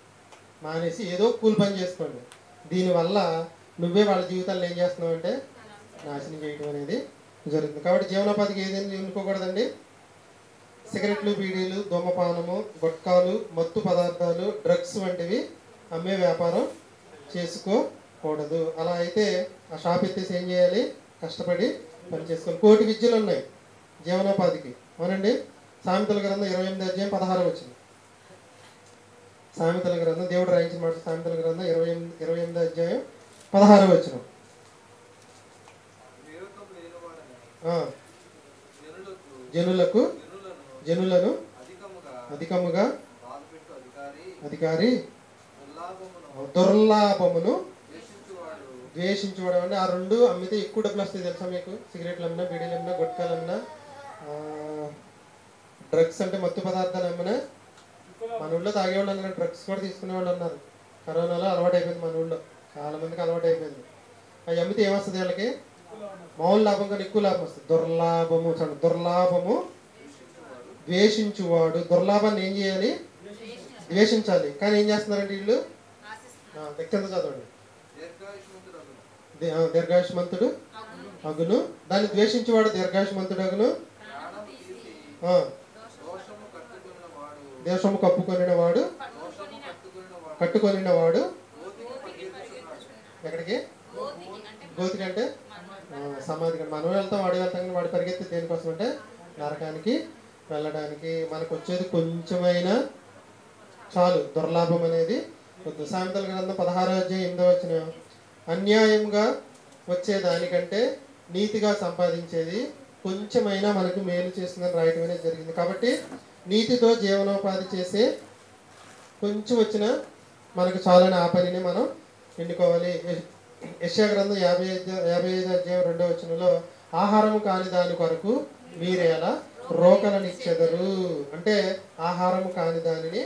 మానేసి ఏదో కూలి పని చేసుకోండి. దీనివల్ల నువ్వే వాళ్ళ జీవితాలను ఏం చేస్తున్నావు అంటే నాశనం చేయడం అనేది జరుగుతుంది. కాబట్టి జీవనోపాధికి ఏదైనా ఎన్నుకోకూడదండి. సిగరెట్లు, బీడీలు, ధూమపానము, గుట్కాలు, మత్తు పదార్థాలు, డ్రగ్స్ వంటివి అమ్మే వ్యాపారం చేసుకోకూడదు. అలా అయితే ఆ షాప్ ఎత్తేసి ఏం చేయాలి? కష్టపడి పని చేసుకోవాలి. కోటి విద్యలు ఉన్నాయి జీవనోపాధికి, అవునండి. సామెతల గ్రంథం 28 అధ్యాయం 16 వచ్చింది. సామెతల గ్రంథం, దేవుడు రాయించిన మాట, సామెతల గ్రంథం 28 అధ్యాయం 16 వచ్చిన జనులను అధికముగా అధికారి దుర్లాభమును ద్వేషించుకోవడం. అంటే ఆ 2 అమ్మితే ఎక్కువ డబ్బులు వస్తాయి తెలుసా మీకు? సిగరెట్లు అమ్మినా, బీడీలు అమ్మినా, గుట్కాలు అమ్మినా, డ్రగ్స్ అంటే మత్తు పదార్థాలు అమ్మినా. మన ఊళ్ళో తాగేవాళ్ళు అన్నారు, డ్రగ్స్ కూడా తీసుకునే వాళ్ళు అన్నారు. కరోనాలో అలవాటు అయిపోయింది మన ఊళ్ళో, చాలా మందికి అలవాటు అయిపోయింది. అవి అమ్మితే ఏమొస్తుంది వాళ్ళకి? మామూలు లాభం కానీ ఎక్కువ లాభం వస్తుంది. దుర్లాభము. చూడండి, దుర్లాభము ద్వేషించువాడు. దుర్లాభాన్ని ఏం చేయాలి? ద్వేషించాలి. కానీ ఏం చేస్తున్నారంటే వీళ్ళు, కింద చదవండి, దీర్ఘాయుష్మంతుడు అగును, దాన్ని ద్వేషించేవాడు దీర్ఘాయుష్మంతుడు అగును, దేశము కట్టుకొనిన వాడు ఎక్కడికి? గోతికి అంటే సమాధికి. మనం వెళ్తాం, వాడు వెళ్తాం, కానీ వాడు పరిగెత్తి దేనికోసం అంటే నరకానికి వెళ్ళడానికి. మనకు వచ్చేది కొంచెమైనా చాలు, దుర్లాభం అనేది వద్దు. సామెతల గ్రంథం 16 అధ్యాయం 8 వచ్చిన అన్యాయంగా వచ్చేదానికంటే నీతిగా సంపాదించేది కొంచెమైనా మనకు మేలు చేస్తుందని రాయటం అనేది జరిగింది. కాబట్టి నీతితో జీవనోపాధి చేసే కొంచెం వచ్చినా మనకు చాలని ఆ పనిని మనం ఎన్నుకోవాలి. యెషయా గ్రంథం 55 అధ్యాయం 2 వచనంలో ఆహారము కాని దాని కొరకు మీరేలా రోకలనిచ్చెదరు. అంటే ఆహారము కాని దానిని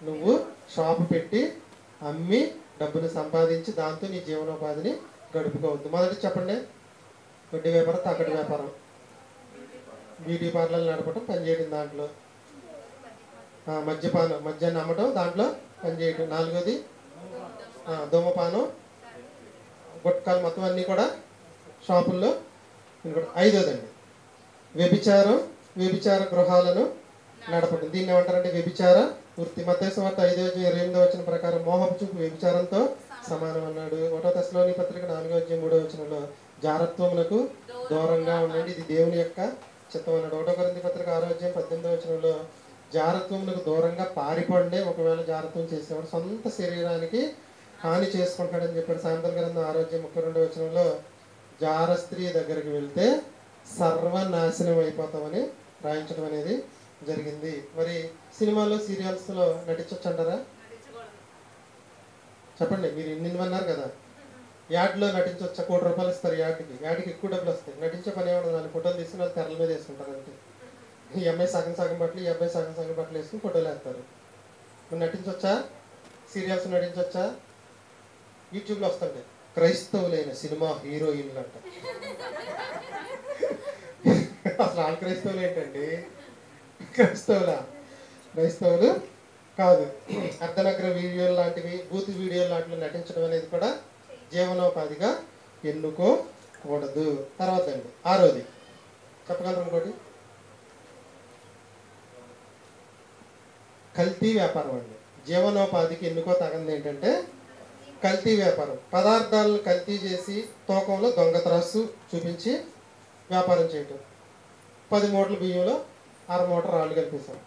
నువ్వు షాపు పెట్టి అమ్మి డబ్బును సంపాదించి దాంతో నీ జీవనోపాధిని గడుపుకోవద్దు. మొదటి చెప్పండి, వడ్డీ వ్యాపారం, తాకటి వ్యాపారం, బ్యూటీ పార్లర్లు నడపడం, పనిచేయడం, దాంట్లో మద్యాన్ని అమ్మటం, దాంట్లో పనిచేయడం. 4వది ధూమపానం, గుట్కాలు, మొత్తం అన్నీ కూడా షాపుల్లో. 5వదండి వ్యభిచార గృహాలను నడపడం. దీన్ని ఏమంటారంటే వ్యభిచార వృత్తి. మత్తయి సువార్త 5:28 వచ్చిన ప్రకారం మోహపు చూపు వ్యభిచారంతో సమానం అన్నాడు. 1 తెస్సలోనికీ పత్రిక 4:3 జారత్వమునకు దూరంగా ఉండండి, ఇది దేవుని యొక్క చిత్తం అన్నాడు. 1 కొరింథీ పత్రిక 6:18 జారత్వమునకు దూరంగా పారిపోండి, ఒకవేళ జారత్వం చేసేవాడు సొంత శరీరానికి హాని చేసుకుంటాడని చెప్పాడు. సామెతల గ్రంథం 6:32 జార స్త్రీ దగ్గరికి వెళ్తే సర్వనాశనం అయిపోతామని రాయించడం అనేది జరిగింది. మరి సినిమాలో, సీరియల్స్లో నటించవచ్చు అంటారా? చెప్పండి, మీరు ఇన్ని అన్నారు కదా. యాడ్లో నటించవచ్చు, ₹1,00,00,000 ఇస్తారు యాడ్కి ఎక్కువ డబ్బులు వస్తాయి. నటించే పని ఏమన్నా, 4 ఫోటోలు తీసుకుని వాళ్ళు తెరల మీద వేసుకుంటారు అంతే. ఈ అమ్మాయి సగం బట్టలు, ఈ అబ్బాయి సగం బట్టలు వేసుకుని ఫోటోలు వేస్తారు. మీరు నటించవచ్చా? సీరియల్స్ నటించవచ్చా? యూట్యూబ్లో వస్తుంది క్రైస్తవులైన సినిమా హీరోయిన్లు అంట. అసలు ఆ క్రైస్తవులు ఏంటండి? క్రైస్తవులు కాదు. అర్ధనగ్ర వీడియోలు లాంటివి, బూత్ వీడియోలు లాంటివి నటించడం అనేది కూడా జీవనోపాధిగా ఎన్నుకోకూడదు. తర్వాత అండి 6వది చెప్పగలరు ఇంకోటి, కల్తీ వ్యాపారం అండి. జీవనోపాధికి ఎన్నుకో తగంది ఏంటంటే కల్తీ వ్యాపారం. పదార్థాలను కల్తీ చేసి తూకంలో దొంగ త్రాసు చూపించి వ్యాపారం చేయటం. 10 మూటల బియ్యంలో 1/2 మూట రాళ్ళు కలిపేశాం.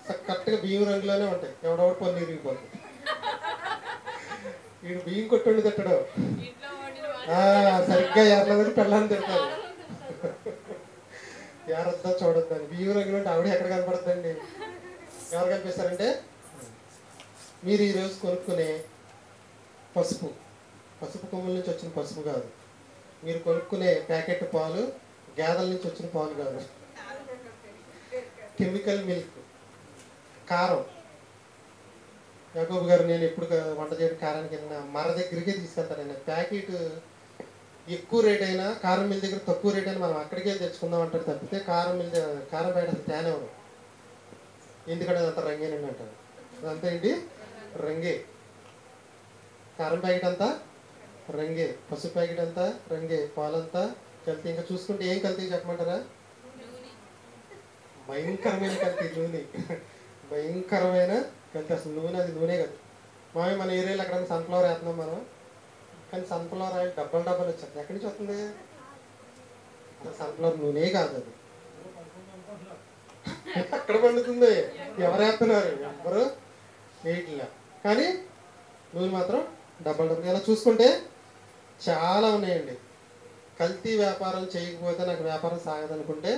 కరెక్ట్గా బియ్యం రంగులోనే ఉంటాయి. ఎవడెవడు పన్ను ఇరిగిపోతుంది. వీడు బియ్యం కొట్టుండి తిట్టడు, సరిగ్గా ఎర్రదని పిల్లల్ని తిడతారు. ఎర్రద్దా చూడొద్దని. బియ్యం రంగులో ఉంటే ఆవిడ ఎక్కడ కనపడుతుందండి? ఎవరు కనిపిస్తారంటే మీరు ఈరోజు కొనుక్కునే పసుపు, పసుపు కొమ్ముల నుంచి వచ్చిన పసుపు కాదు. మీరు కొనుక్కునే ప్యాకెట్ పాలు గేదెల నుంచి వచ్చిన పాలు కాదు. Chemical milk. కారం. యాకోబు గారు నేను ఎప్పుడు వంట చేయడం కారానికి వెళ్ళిన మర దగ్గరికే తీసుకెళ్తాను. నేను ప్యాకెట్ ఎక్కువ రేట్ అయినా కారం మిల్ దగ్గర తక్కువ రేట్ అయినా మనం అక్కడికే తెచ్చుకుందాం అంటారు తప్పితే కారం బయట అసలు తేనేవరు. ఎందుకంటే అదంతా రంగేనండి అంటారు. అదంతా ఏంటి? రంగే. కారం ప్యాకెట్ అంతా రంగే, పసుపు ప్యాకెట్ అంతా రంగే, పాలంతా కల్తీ. ఇంకా చూసుకుంటే ఏం కల్తీ చెప్పమంటారా? భయంకరమైన కల్తీ. నూనె భయంకరమైన కల్తీ. అసలు నూనె అది నూనె కాదు. మన ఏరియాలో అక్కడ సన్ఫ్లవర్ వేస్తున్నాం మనం, కానీ సన్ఫ్లవర్ ఆయిల్ డబ్బలు వచ్చేది. ఎక్కడి నుంచి వస్తుంది? అసలు సన్ఫ్లవర్ నూనె కాదు అది. ఎక్కడ పండుతుంది? ఎవరు వేస్తున్నారు? ఎవరు వేయట్లా. కానీ నూనె మాత్రం డబ్బలు. ఇలా చూసుకుంటే చాలా ఉన్నాయండి. కల్తీ వ్యాపారం చేయకపోతే నాకు వ్యాపారం సాగదనుకుంటే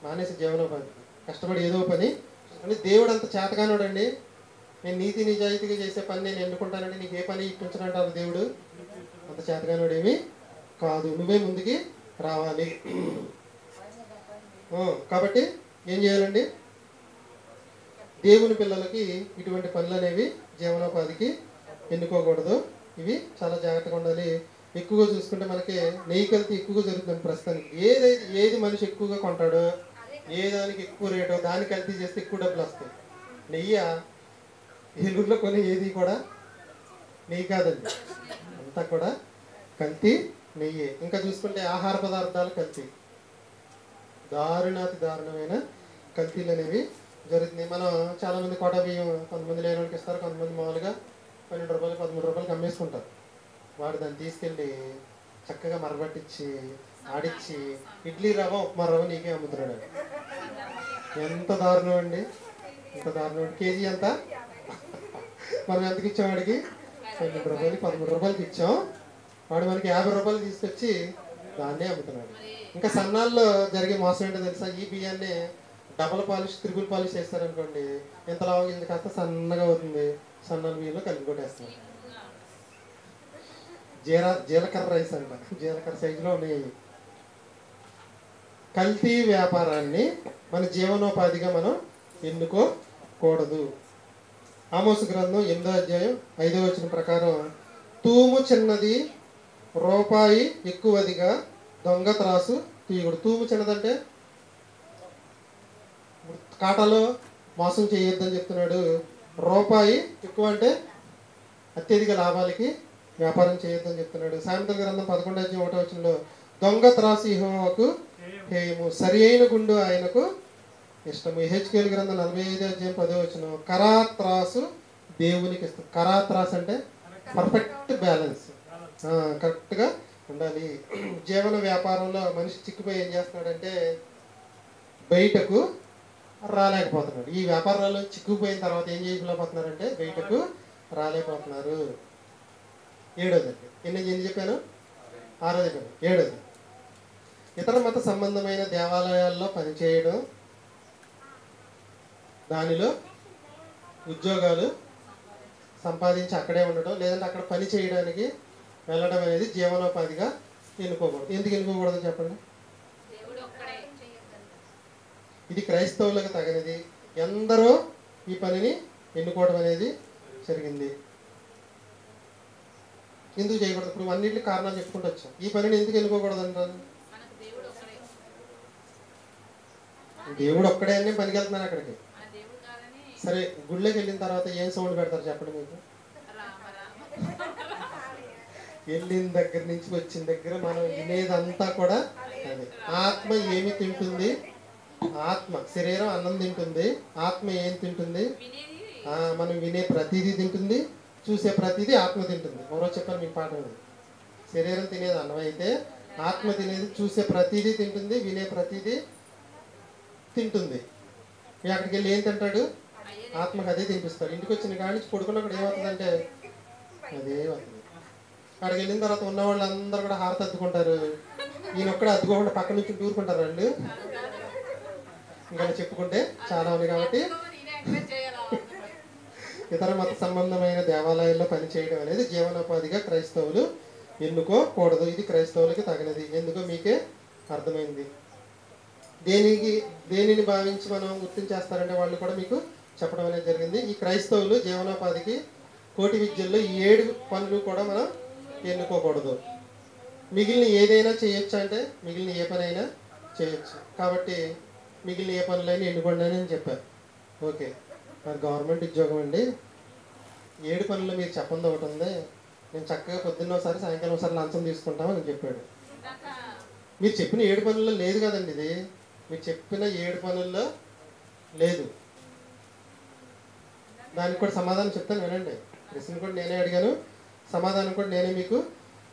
మానేసి జీవనోపాధి కష్టపడి ఏదో పని. అంటే దేవుడు అంత చేతగానోడండి. నేను నీతి నిజాయితీగా చేసే పని నేను ఎన్నుకుంటానండి, నీకు ఏ పని ఇప్పించనంటారు దేవుడు? అంత చేతగానోడు ఏమి కాదు. నువ్వే ముందుకి రావాలి. కాబట్టి ఏం చేయాలండి? దేవుని పిల్లలకి ఇటువంటి పనులు అనేవి జీవనోపాధికి ఎన్నుకోకూడదు. ఇవి చాలా జాగ్రత్తగా ఉండాలి. ఎక్కువగా చూసుకుంటే మనకి నెయ్యి కల్తీ ఎక్కువగా జరుగుతుంది ప్రస్తుతానికి. ఏది మనిషి ఎక్కువగా కొంటాడో, ఏ దానికి ఎక్కువ రేటో దాన్ని కల్తీ చేస్తే ఎక్కువ డబ్బులు వస్తాయి. నెయ్యి ఏలూరులో కొని ఏది కూడా నెయ్యి కాదండి, అంతా కూడా కల్తీ నెయ్యి. ఇంకా చూసుకుంటే ఆహార పదార్థాలు కల్తీ, దారుణాతి దారుణమైన కల్తీలు అనేవి జరుగుతున్నాయి. మనం చాలామంది కోటా బియ్యం కొంతమంది లేని వాళ్ళకి ఇస్తారు, కొంతమంది మామూలుగా 12 రూపాయలు 13 రూపాయలకి అమ్మేసుకుంటారు. వాడు దాన్ని తీసుకెళ్ళి చక్కగా మరబట్టించి ఆడిచ్చి ఇడ్లీ రవ్వ ఉప్మా రవ్వ నీకే అమ్ముతున్నాడు. ఎంత దారుణం అండి, ఎంత దారుణం. కేజీ ఎంత? మనం ఎంతకి ఇచ్చాం వాడికి? 12 రూపాయలు 13 రూపాయలకి ఇచ్చాం. వాడు మనకి 50 రూపాయలు తీసుకొచ్చి దాన్నే అమ్ముతున్నాడు. ఇంకా సన్నాల్లో జరిగే మోసం ఏంటో తెలుసా? ఈ బియ్యాన్ని డబల్ పాలిష్, త్రిబుల్ పాలిష్ చేస్తారనుకోండి, ఎంత లావుగా ఇంత కాస్త సన్నగా అవుతుంది. సన్నాల బియ్యంలో కలిపి కొట్టేస్తారు. జీలకర్ర రైస్ అంట, జీలకర్ర సైజులో ఉన్నాయి. కల్తీ వ్యాపారాన్ని మన జీవనోపాధిగా మనం ఎన్నుకోకూడదు. ఆమోసు గ్రంథం 8వ అధ్యాయం 5వ వచనం ప్రకారం, తూము చిన్నది రూపాయి ఎక్కువదిగా దొంగ త్రాసు తీయకూడదు. తూము చిన్నదంటే కాటాలో మోసం చేయొద్దని చెప్తున్నాడు. రూపాయి ఎక్కువ అంటే అత్యధిక లాభాలకి వ్యాపారం చేయొద్దని చెప్తున్నాడు. సామెతల గ్రంథం 11వ అధ్యాయం 1వ వచనంలో, దొంగ త్రాసు యెహోవాకు హేయము, సరి అయిన గుండు ఆయనకు ఇష్టము. యెహెజ్కేలు గ్రంథం 45వ అధ్యాయం 10వ వచనం, కరాత్రాసు దేవునికి ఇష్టం. కరాత్రాసు అంటే పర్ఫెక్ట్ బ్యాలెన్స్, కరెక్ట్గా ఉండాలి. జీవన వ్యాపారంలో మనిషి చిక్కిపోయి ఏం చేస్తున్నాడంటే బయటకు రాలేకపోతున్నాడు. ఈ వ్యాపారాల్లో చిక్కుపోయిన తర్వాత ఏం చేయలేకపోతున్నారంటే బయటకు రాలేకపోతున్నారు. 7వది. ఎన్ని చెప్పాను? 6వది చెప్పాను. 7వది, ఇతర మత సంబంధమైన దేవాలయాల్లో పనిచేయడం, దానిలో ఉద్యోగాలు సంపాదించి అక్కడే ఉండడం, లేదంటే అక్కడ పని చేయడానికి వెళ్ళడం అనేది జీవనోపాధిగా ఎన్నుకోకూడదు. ఎందుకు ఎన్నుకోకూడదు చెప్పండి? ఇది క్రైస్తవులకు తగినది. ఎందరో ఈ పనిని ఎన్నుకోవడం అనేది జరిగింది. ఎందుకు చేయకూడదు? ఇప్పుడు అన్నింటి కారణాలు చెప్పుకుంటూ వచ్చాం. ఈ పనిని ఎందుకు ఎన్నుకోకూడదు అంటారు? దేవుడు ఒక్కడే అన్నీ పనికి వెళ్తున్నాను అక్కడికి. సరే, గుళ్ళకి వెళ్ళిన తర్వాత ఏం సౌండ్ పెడతారు చెప్పండి మీకు? వెళ్ళిన దగ్గర నుంచి వచ్చిన దగ్గర మనం వినేదంతా కూడా అదే. ఆత్మ ఏమి తింటుంది? ఆత్మ, శరీరం అన్నం తింటుంది. ఆత్మ ఏం తింటుంది? మనం వినే ప్రతిదీ తింటుంది, చూసే ప్రతిదీ ఆత్మ తింటుంది. ఎవరో చెప్పారు మీకు పాఠం ఇది. శరీరం తినేది అన్నం అయితే, ఆత్మ తినేది చూసే ప్రతిదీ తింటుంది, వినే ప్రతిదీ తింటుంది. అక్కడికి వెళ్ళి ఏం తింటాడు? ఆత్మకు అదే తినిపిస్తాడు. ఇంటికి వచ్చిన కాడి నుంచి పడుకున్నప్పుడు ఏమవుతుందంటే అదే అవుతుంది. అక్కడికి వెళ్ళిన తర్వాత ఉన్న వాళ్ళు అందరూ కూడా హారతి అద్దుకుంటారు. ఈయన ఒక్కడే అద్దుకోకుండా పక్క నుంచి దూరుకుంటారు వాళ్ళు. ఇంకా చెప్పుకుంటే చాలా ఉంది కాబట్టి ఇతర మత సంబంధమైన దేవాలయాల్లో పనిచేయడం అనేది జీవనోపాధిగా క్రైస్తవులు ఎన్నుకోకూడదు. ఇది క్రైస్తవులకి తగినది. ఎందుకో మీకే అర్థమైంది. దేనిని భావించి మనం గుర్తించేస్తారంటే వాళ్ళు కూడా మీకు చెప్పడం అనేది జరిగింది. ఈ క్రైస్తవులు జీవనోపాధికి కోటి విద్యల్లో ఈ 7 పనులు కూడా మనం ఎన్నుకోకూడదు. మిగిలిన ఏదైనా చేయొచ్చు అంటే మిగిలిన ఏ పనైనా చేయొచ్చు. కాబట్టి మిగిలిన ఏ పనులైనా ఎన్నుకోండి అని చెప్పారు. ఓకే, మరి గవర్నమెంట్ ఉద్యోగం అండి, 7 పనులు మీరు చెప్పండి ఒకటి ఉంది, నేను చక్కగా పొద్దున్న ఒకసారి సాయంకాలం ఒకసారి లంచం తీసుకుంటామని చెప్పాడు. మీరు చెప్పిన 7 పనుల్లో లేదు కదండి ఇది. మీరు చెప్పిన 7 పనుల్లో లేదు. దానికి కూడా సమాధానం చెప్తాను వినండి. ప్రశ్న కూడా నేనే అడిగాను, సమాధానం కూడా నేనే మీకు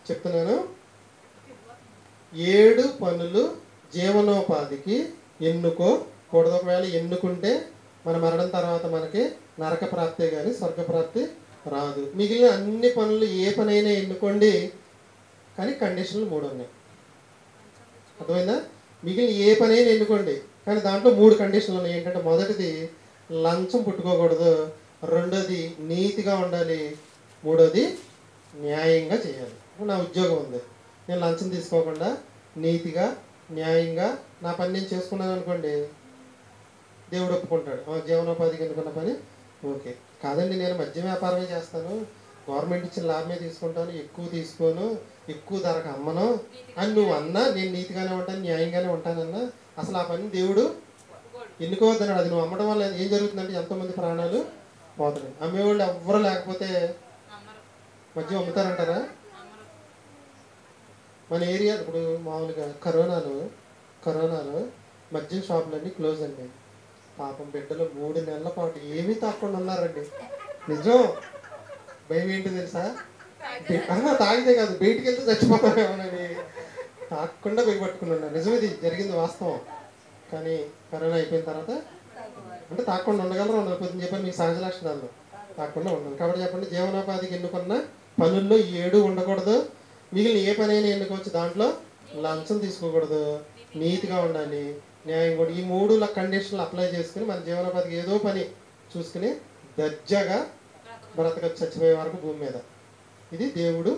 చెప్తున్నాను. 7 పనులు జీవనోపాధికి ఎన్నుకోకూడదు. ఒకవేళ ఎన్నుకుంటే మన మరణం తర్వాత మనకి నరక ప్రాప్తే కానీ స్వర్గప్రాప్తి రాదు. మిగిలిన అన్ని పనులు ఏ పనైనా ఎన్నుకోండి, కానీ కండిషన్లు 3 ఉన్నాయి. అర్థమైందా? మిగిలిన ఏ పనైనా ఎన్నుకోండి, కానీ దాంట్లో 3 కండిషన్లు ఉన్నాయి. ఏంటంటే మొదటిది లంచం పుట్టుకోకూడదు, రెండోది నీతిగా ఉండాలి, మూడోది న్యాయంగా చేయాలి. నా ఉద్యోగం ఉంది, నేను లంచం తీసుకోకుండా నీతిగా న్యాయంగా నా పని నేను చేసుకున్నాను అనుకోండి, దేవుడు ఒప్పుకుంటాడు. జీవనోపాధికి ఎన్నుకున్న పని ఓకే. కాదండి, నేను మద్య వ్యాపారమే చేస్తాను, గవర్నమెంట్ ఇచ్చిన లాభమే తీసుకుంటాను, ఎక్కువ తీసుకోను, ఎక్కువ ధరకు అమ్మను అని నువ్వు అన్నా, నేను నీతిగానే ఉంటాను న్యాయంగానే ఉంటానన్నా, అసలు ఆ పని దేవుడు ఎన్నుకోవద్దన్నాడు. అది నువ్వు అమ్మడం వల్ల ఏం జరుగుతుందంటే ఎంతోమంది ప్రాణాలు పోతున్నాయి. అమ్మేవాళ్ళు ఎవ్వరు లేకపోతే మద్యం అమ్ముతారంటారా? మన ఏరియా ఇప్పుడు మామూలుగా కరోనాలో మద్యం షాపులన్నీ క్లోజ్ అండి. పాపం బిడ్డలు 3 నెలల పాటు ఏమీ తాకుండా ఉన్నారండి. నిజం. భయం ఏంటి తెలుసా? తాగితే కాదు, బయటికి వెళ్తే చచ్చిపోతామేమోనని తాకుండా పట్టుకుని ఉన్నారు. నిజం, ఇది జరిగింది, వాస్తవం. కానీ కరోనా అయిపోయిన తర్వాత అంటే తాకుండా ఉండగలరు, ఉండకపోతే చెప్పండి, మీకు సహజ లక్షణాలు తాకుండా ఉండాలి. కాబట్టి చెప్పండి, జీవనోపాధికి ఎన్నుకున్న పనుల్లో 7 ఉండకూడదు. మిగిలిన ఏ పని అయినా ఎన్నుకోవచ్చు, దాంట్లో లంచం తీసుకోకూడదు, నీతిగా ఉండాలి, న్యాయం కూడా. ఈ 3 కండిషన్లు అప్లై చేసుకుని మన జీవనోపాధికి ఏదో పని చూసుకుని దర్జాగా బ్రతకచ్చు చచ్చిపోయే వరకు భూమి మీద. ఇది దేవుడు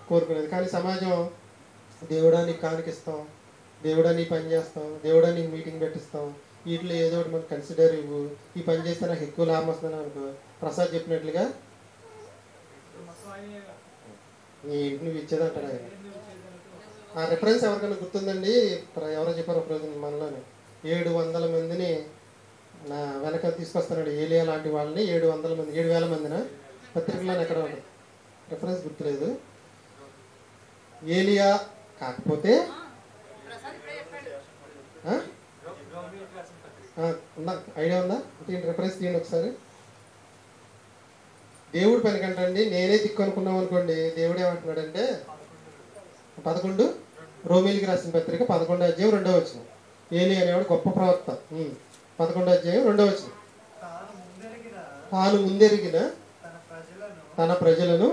కోరుకునేది. కానీ సమాజం దేవుడానికి కానికిస్తాం, దేవుడానికి పని చేస్తాం, దేవుడానికి మీటింగ్ పెట్టిస్తాం, వీటిలో ఏదో ఒకటి మనకు కన్సిడర్ ఇవ్వు, ఈ పని చేస్తే నాకు ఎక్కువ లాభం వస్తుందని అనుకో. ప్రసాద్ చెప్పినట్లుగా నీ ఇంటి నువ్వు ఇచ్చేదంటాడు ఆయన. ఆ రిఫరెన్స్ ఎవరికైనా గుర్తుందండి? ఎవరో చెప్పారు ఒక రోజు మనలోనే 700 మందిని నా వెనక తీసుకొస్తున్నాడు. ఏలియా లాంటి వాళ్ళని 700 మంది, 7,000 మందిన పత్రికలో ఎక్కడ ఉంటుంది, రిఫరెన్స్ గుర్తులేదు. ఏలియా కాకపోతే ఉందా, ఐడియా ఉందా? రిఫరెన్స్ తీయండి ఒకసారి. దేవుడి పని కంటండి నేనే దిక్కు అనుకున్నాం అనుకోండి, దేవుడు ఏమంటున్నాడంటే 11 రోమీలికి రాసిన పత్రిక 11వ అధ్యాయం 2వ వచనం. ఏలి అనేవాడు గొప్ప ప్రవక్త. 11వ అధ్యాయం 2వ వచనం. తాను ముందెరిగిన తన ప్రజలను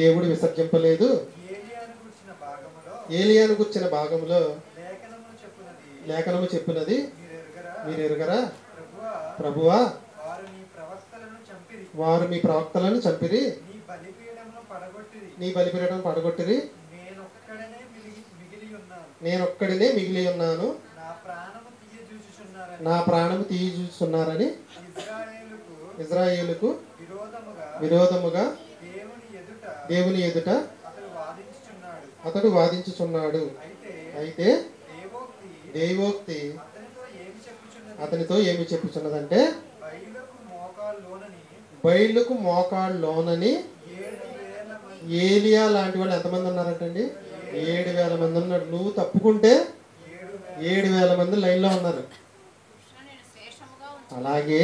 దేవుడు విసర్జింపలేదు. ఏలియాను గుర్చిన భాగములో లేఖనము చెప్పినది మీరు ఎరుగరా? ప్రభువా, వారు మీ ప్రవక్తలను చంపిరి, నీ బలిపీఠం పడగొట్టిరి, నేనొక్కడినే మిగిలి ఉన్నాను, నా ప్రాణము తీయజూచున్నారని ఇజ్రాయేలుకు విరోధముగా దేవుని ఎదుట అతడు వాదించుచున్నాడు. అయితే దైవోక్తి అతనితో ఏమి చెప్పుచున్నదంటే, బయలుకు మోకాళ్ళలోనని. ఏలియా లాంటి వాళ్ళు ఎంతమంది ఉన్నారంటండి? 7,000 మంది ఉన్నారు. నువ్వు తప్పుకుంటే 7,000 మంది లైన్లో ఉన్నారు. అలాగే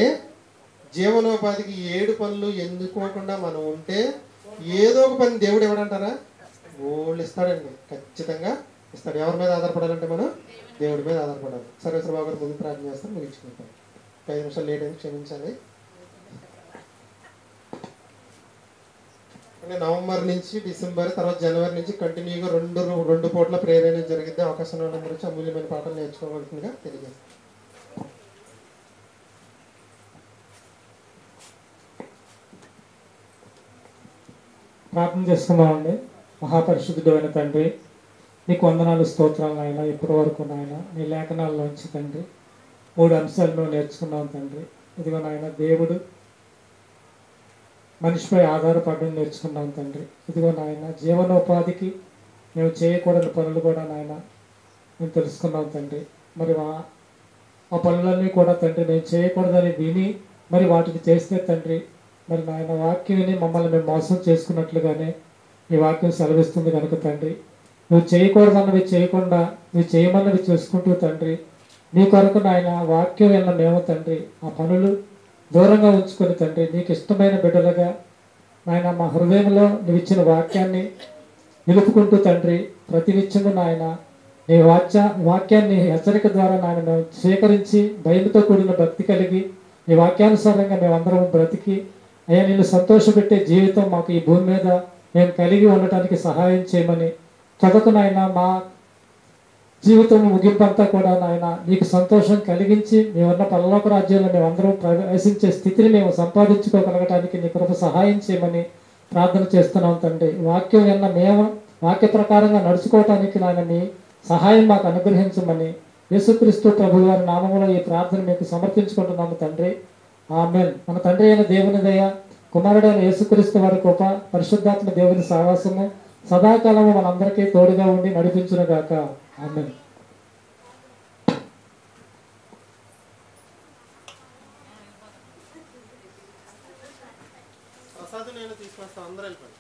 జీవనోపాధికి 7 పనులు ఎన్నుకోకుండా మనం ఉంటే ఏదో ఒక పని దేవుడు ఇవ్వడంటారా? వాళ్ళు ఇస్తాడండి, ఖచ్చితంగా ఇస్తాడు. ఎవరి మీద ఆధారపడాలంటే మనం దేవుడి మీద ఆధారపడాలి. సర్వేశ్వర బాబు గారు ముందు ప్రార్థన చేస్తారు, ముగించుకుంటాం. 5 నిమిషాలు లేట్ అయింది, క్షమించాలి. అంటే నవంబర్ నుంచి డిసెంబర్ తర్వాత జనవరి నుంచి కంటిన్యూగా రెండు పూట్ల ప్రేయర్ అనేది జరిగిద్ది. అవకాశం వాళ్ళందరూ వచ్చి అమూల్యమైన పాటలు నేర్చుకోవాల్సిందిగా తెలియజేస్తాను. ప్రార్థన చేసుకున్నామండి. మహాపరిశుద్ధుడు అయిన తండ్రి, నీకు వందనాలు, స్తోత్రాలు నాయన. ఇప్పటి వరకు నాయన నీ లేఖనాల్లోంచి తండ్రి 3 అంశాలను నేర్చుకున్నాం తండ్రి. ఇదిగో నాయన దేవుడు మనిషిపై ఆధారపడడం నేర్చుకున్నాం తండ్రి. ఇదిగో నాయన జీవనోపాధికి మేము చేయకూడని పనులు కూడా నాయన మేము తెలుసుకున్నాం తండ్రి. మరి ఆ పనులన్నీ కూడా తండ్రి మేము చేయకూడదని విని మరి వాటిని చేస్తే తండ్రి, మరి నాయన వాక్యం విని మమ్మల్ని మేము మోసం చేసుకున్నట్లుగానే ఈ వాక్యం సెలవిస్తుంది కనుక తండ్రి, నువ్వు చేయకూడదన్నవి చేయకుండా నువ్వు చేయమన్నవి చేసుకుంటూ తండ్రి, నీ కొరకు నాయన వాక్యం విన్న మేము తండ్రి ఆ పనులు దూరంగా ఉంచుకొని తండ్రి నీకు ఇష్టమైన బిడ్డలుగా నాయన మా హృదయంలో నువ్వు ఇచ్చిన వాక్యాన్ని నిలుపుకుంటూ తండ్రి ప్రతి నిత్యము నాయన నీ వాక్యాన్ని హెచ్చరిక ద్వారా నాయన మేము స్వీకరించి భయంతో కూడిన భక్తి కలిగి నీ వాక్యానుసారంగా మేమందరం బ్రతికి అయ్యా నిన్ను సంతోషపెట్టే జీవితం మాకు ఈ భూమి మీద మేము కలిగి ఉండటానికి సహాయం చేయమని త్వరకు నాయన మా జీవితం ముగింపంతా కూడా నాయన నీకు సంతోషం కలిగించి మేమున్న పరలోక రాజ్యంలో మేమందరం ప్రవేశించే స్థితిని మేము సంపాదించుకోగలగటానికి నీ కృప సహాయం చేయమని ప్రార్థన చేస్తున్నాం తండ్రి. వాక్యం విన్న మేము వాక్య ప్రకారంగా నడుచుకోవటానికి నాయన నీ సహాయం మాకు అనుగ్రహించమని యేసుక్రీస్తు ప్రభువు వారి నామములో ఈ ప్రార్థన మీకు సమర్పించుకుంటున్నాము తండ్రి. ఆమేన్. మన తండ్రి అయిన దేవుని దయ, కుమారుడైన యేసుక్రీస్తు వారి కృప, పరిశుద్ధాత్మ దేవుని సహవాసము సదాకాలము మనందరికీ తోడుగా ఉండి నడిపించునుగాక. ఆమేన్. ప్రసాద్ నేను తీసుకొస్తాను, అందరూ వెళ్ళిపోండి.